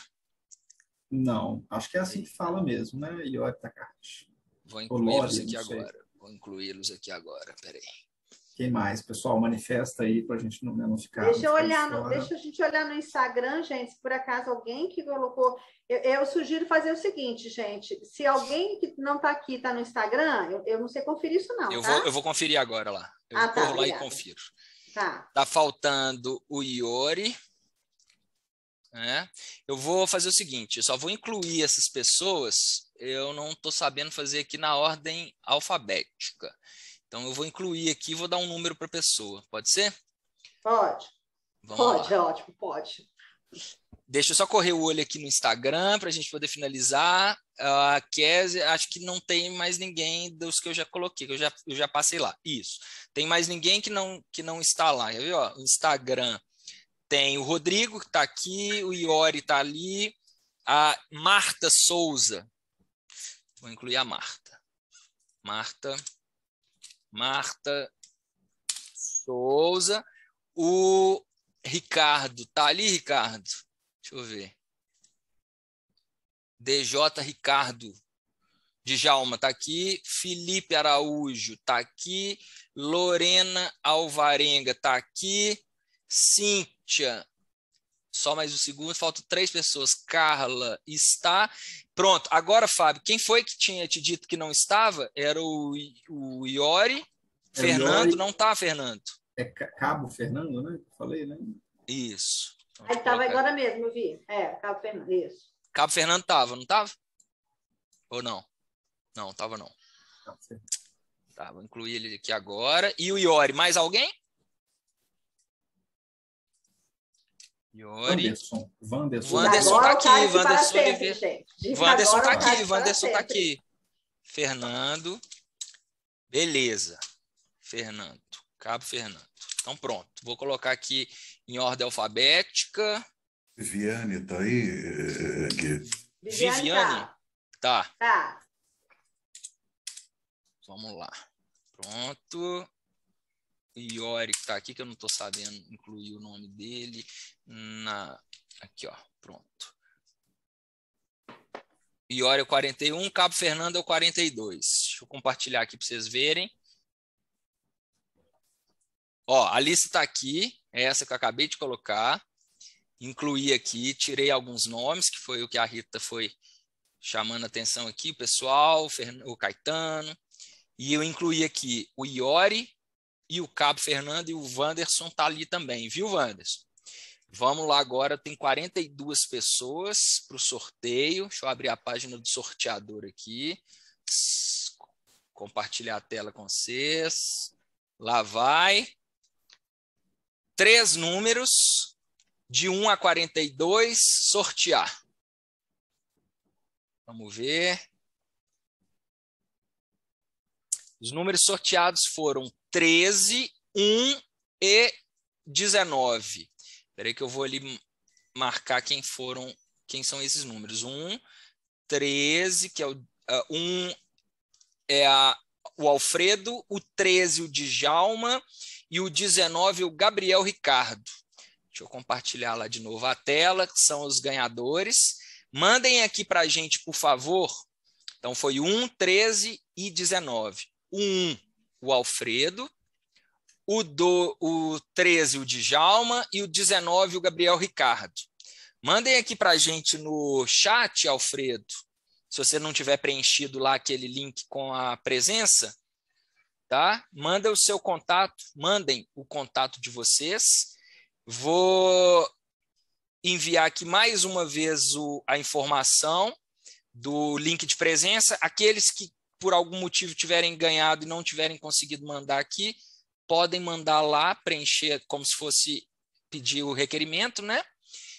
Não, acho que é assim que fala mesmo, né? Iori Takahashi. Vou incluí-los Lore, aqui não sei. agora. Vou incluí-los aqui agora. Peraí. Quem mais? Pessoal, manifesta aí para a gente não ficar. Deixa não ficar a fora. gente olhar no Instagram, gente, se por acaso alguém que colocou. Eu sugiro fazer o seguinte, gente. Se alguém que não está aqui está no Instagram, eu não sei conferir isso, não. Eu tá? vou conferir agora lá. Eu Ah, tá, corro lá e obrigada. confiro. Tá. Tá faltando o Iori. Né? Eu vou fazer o seguinte, eu só vou incluir essas pessoas, eu não estou sabendo fazer aqui na ordem alfabética. Então, eu vou incluir aqui e vou dar um número para a pessoa. Pode ser? Pode. Vamos lá. Ótimo, pode. Deixa eu só correr o olho aqui no Instagram para a gente poder finalizar. A Kézia, acho que não tem mais ninguém dos que eu já coloquei, que eu já passei lá. Isso. Tem mais ninguém que não está lá. Viu? Ó, o Instagram tem o Rodrigo, que está aqui, o Iori está ali, a Marta Souza. Vou incluir a Marta. Marta Souza. O Ricardo, tá ali, Ricardo? Deixa eu ver. DJ Ricardo Djalma tá aqui. Felipe Araújo tá aqui. Lorena Alvarenga tá aqui. Cíntia, só mais um segundo, faltam 3 pessoas. Carla está. Pronto, agora, Fábio, quem foi que tinha te dito que não estava? Era o Iori. Fernando, Iori. não tá, Fernando? É Cabo Fernando, né? Falei, né? Isso. Então, Aí estava agora mesmo, eu vi. Cabo Fernando, isso. Cabo Fernando tava, não tava? Ou não? Não, tava não. Tá, vou incluir ele aqui agora. E o Iori, mais alguém? Iori. Wanderson. Wanderson tá aqui. Wanderson Oliveira. Gente. Wanderson tá Agora o aqui. Cássio para Wanderson tá sempre. aqui. Fernando. Beleza. Fernando. Cabo Fernando. Então, pronto. Vou colocar aqui em ordem alfabética. Viviane tá aí, Gui? Viviane. Tá. Tá. Vamos lá. Pronto. Iori que tá aqui, que eu não tô sabendo incluir o nome dele. Aqui, ó. Pronto. Iori é o 41, Cabo Fernando é o 42. Deixa eu compartilhar aqui para vocês verem. Ó, a lista está aqui, é essa que eu acabei de colocar. Incluí aqui, tirei alguns nomes, que foi o que a Rita foi chamando a atenção aqui, o pessoal, o Caetano. E eu incluí aqui o Iori e o Cabo Fernando, e o Wanderson está ali também, viu, Wanderson? Vamos lá agora, tem 42 pessoas para o sorteio. Deixa eu abrir a página do sorteador aqui. Compartilhar a tela com vocês. Lá vai. 3 números, de 1 a 42, sortear. Vamos ver. Os números sorteados foram 13, 1 e 19. Espera aí que eu vou ali marcar quem são esses números. 1, 13, que é o 1 é o Alfredo, o 13 o Djalma e o 19 o Gabriel Ricardo. Deixa eu compartilhar lá de novo a tela, que são os ganhadores. Mandem aqui para a gente, por favor. Então foi 1, 13 e 19. O 1, o Alfredo. O 13, o Djalma, e o 19, o Gabriel Ricardo. Mandem aqui para a gente no chat, Alfredo, se você não tiver preenchido lá aquele link com a presença, tá? Manda o seu contato, mandem o contato de vocês. Vou enviar aqui mais uma vez a informação do link de presença. Aqueles que por algum motivo tiverem ganhado e não tiverem conseguido mandar aqui, podem mandar lá, preencher como se fosse pedir o requerimento, né?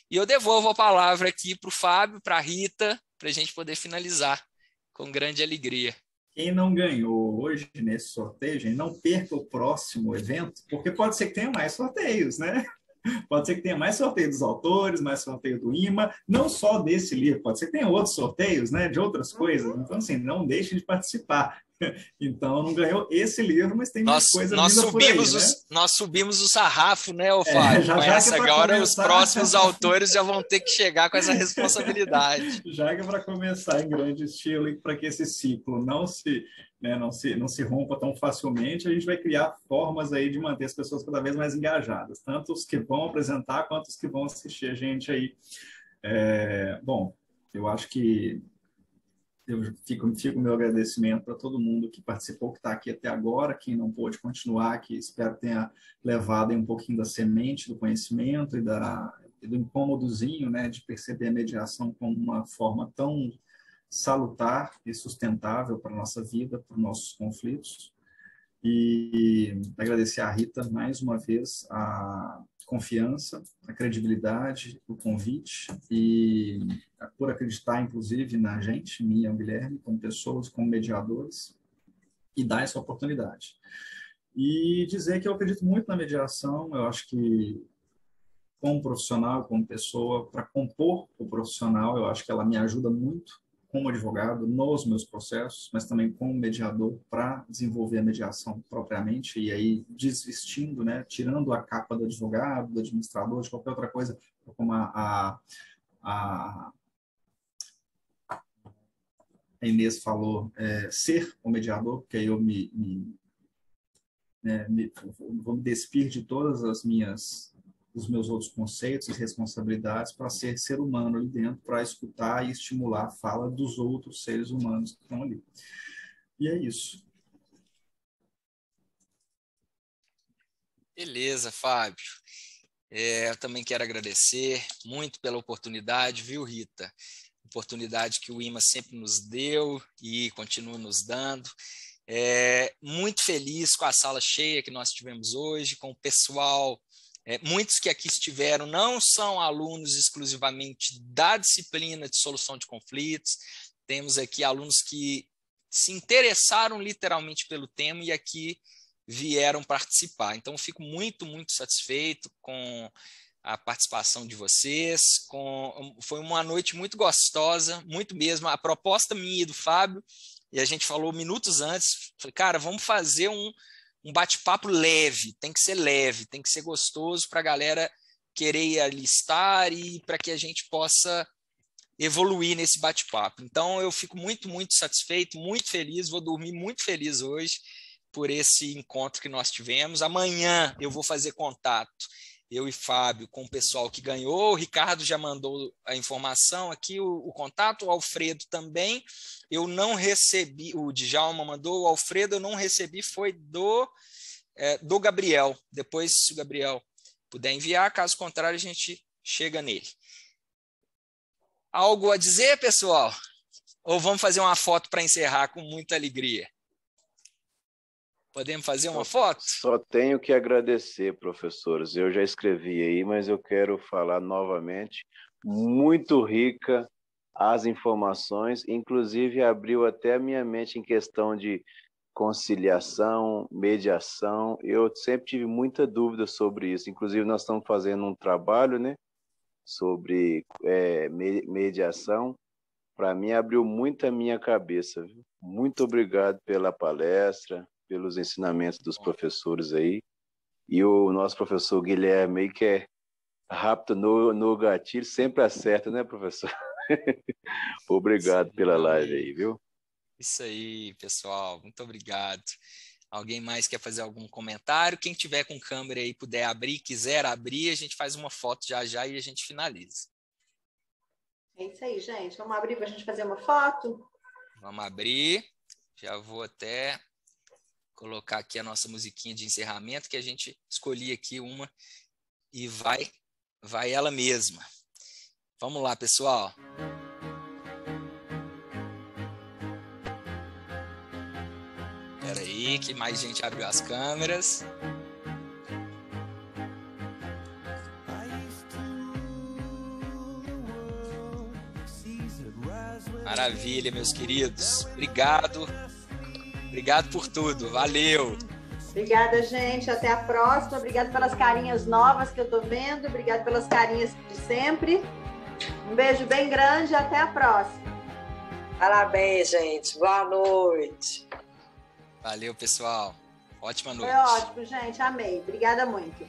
E eu devolvo a palavra aqui para o Fábio, para a Rita, para a gente poder finalizar com grande alegria. Quem não ganhou hoje nesse sorteio, gente, não perca o próximo evento, porque pode ser que tenha mais sorteios, né? Pode ser que tenha mais sorteio dos autores, mais sorteio do IMA, não só desse livro, pode ser que tenha outros sorteios, né, de outras coisas. Então, assim, não deixem de participar. Então, não ganhou esse livro, mas tem mais coisa linda por aí, né? Nós subimos o sarrafo, né, Fábio? Com essa agora, os próximos autores já vão ter que chegar com essa responsabilidade. Já que é para começar em grande estilo e para que esse ciclo não se rompa tão facilmente, a gente vai criar formas aí de manter as pessoas cada vez mais engajadas, tanto os que vão apresentar quanto os que vão assistir a gente aí. Bom, eu acho que fico o meu agradecimento para todo mundo que participou, que está aqui até agora, quem não pôde continuar, que espero tenha levado aí um pouquinho da semente do conhecimento e do incômodozinho, né, de perceber a mediação como uma forma tão salutar e sustentável para a nossa vida, para os nossos conflitos. E agradecer à Rita mais uma vez a confiança, a credibilidade, o convite e por acreditar, inclusive, na gente, minha e o Guilherme, como pessoas, como mediadores, e dar essa oportunidade. E dizer que eu acredito muito na mediação, eu acho que como profissional, como pessoa, para compor o profissional, eu acho que ela me ajuda muito como advogado nos meus processos, mas também como mediador para desenvolver a mediação propriamente e aí desvestindo, né, tirando a capa do advogado, do administrador, de qualquer outra coisa, como a Inês falou, ser o mediador, porque aí eu vou me despir de todas os meus outros conceitos e responsabilidades para ser humano ali dentro, para escutar e estimular a fala dos outros seres humanos que estão ali. E é isso. Beleza, Fábio. Eu também quero agradecer muito pela oportunidade, viu, Rita? Oportunidade que o IMA sempre nos deu e continua nos dando. Muito feliz com a sala cheia que nós tivemos hoje, com o pessoal. Muitos que aqui estiveram não são alunos exclusivamente da disciplina de solução de conflitos, temos aqui alunos que se interessaram literalmente pelo tema e aqui vieram participar. Então, fico muito, muito satisfeito com a participação de vocês. Foi uma noite muito gostosa, muito mesmo. A proposta minha e do Fábio, e a gente falou minutos antes, falei, cara, vamos fazer um bate-papo leve, tem que ser gostoso para a galera querer ali estar e para que a gente possa evoluir nesse bate-papo. Então, eu fico muito, muito satisfeito, muito feliz, vou dormir muito feliz hoje por esse encontro que nós tivemos. Amanhã eu vou fazer contato, eu e Fábio, com o pessoal que ganhou. O Ricardo já mandou a informação aqui, o contato, o Alfredo também. Eu não recebi, o Djalma mandou, o Alfredo eu não recebi, foi do Gabriel. Depois, se o Gabriel puder enviar, caso contrário, a gente chega nele. Algo a dizer, pessoal? Ou vamos fazer uma foto para encerrar com muita alegria? Podemos fazer uma foto? Só tenho que agradecer, professores. Eu já escrevi aí, mas eu quero falar novamente. Muito rica as informações, inclusive abriu até a minha mente em questão de conciliação, mediação. Eu sempre tive muita dúvida sobre isso. Inclusive, nós estamos fazendo um trabalho, né, sobre mediação. Para mim, abriu muito a minha cabeça. Viu? Muito obrigado pela palestra, pelos ensinamentos dos professores aí. E o nosso professor Guilherme aí, que é rápido no gatilho, sempre acerta, né, professor? Obrigado pela live aí, viu? Isso aí, pessoal. Muito obrigado. Alguém mais quer fazer algum comentário? Quem tiver com câmera aí, puder abrir, quiser abrir, a gente faz uma foto já já e a gente finaliza. É isso aí, gente. Vamos abrir para a gente fazer uma foto? Vamos abrir. Já vou até colocar aqui a nossa musiquinha de encerramento, que a gente escolhi aqui uma e vai ela mesma. Vamos lá, pessoal. Espera aí, que mais gente abriu as câmeras. Maravilha, meus queridos. Obrigado. Obrigado por tudo. Valeu. Obrigada, gente. Até a próxima. Obrigada pelas carinhas novas que eu tô vendo. Obrigada pelas carinhas de sempre. Um beijo bem grande. Até a próxima. Parabéns, gente. Boa noite. Valeu, pessoal. Ótima noite. Foi ótimo, gente. Amei. Obrigada muito.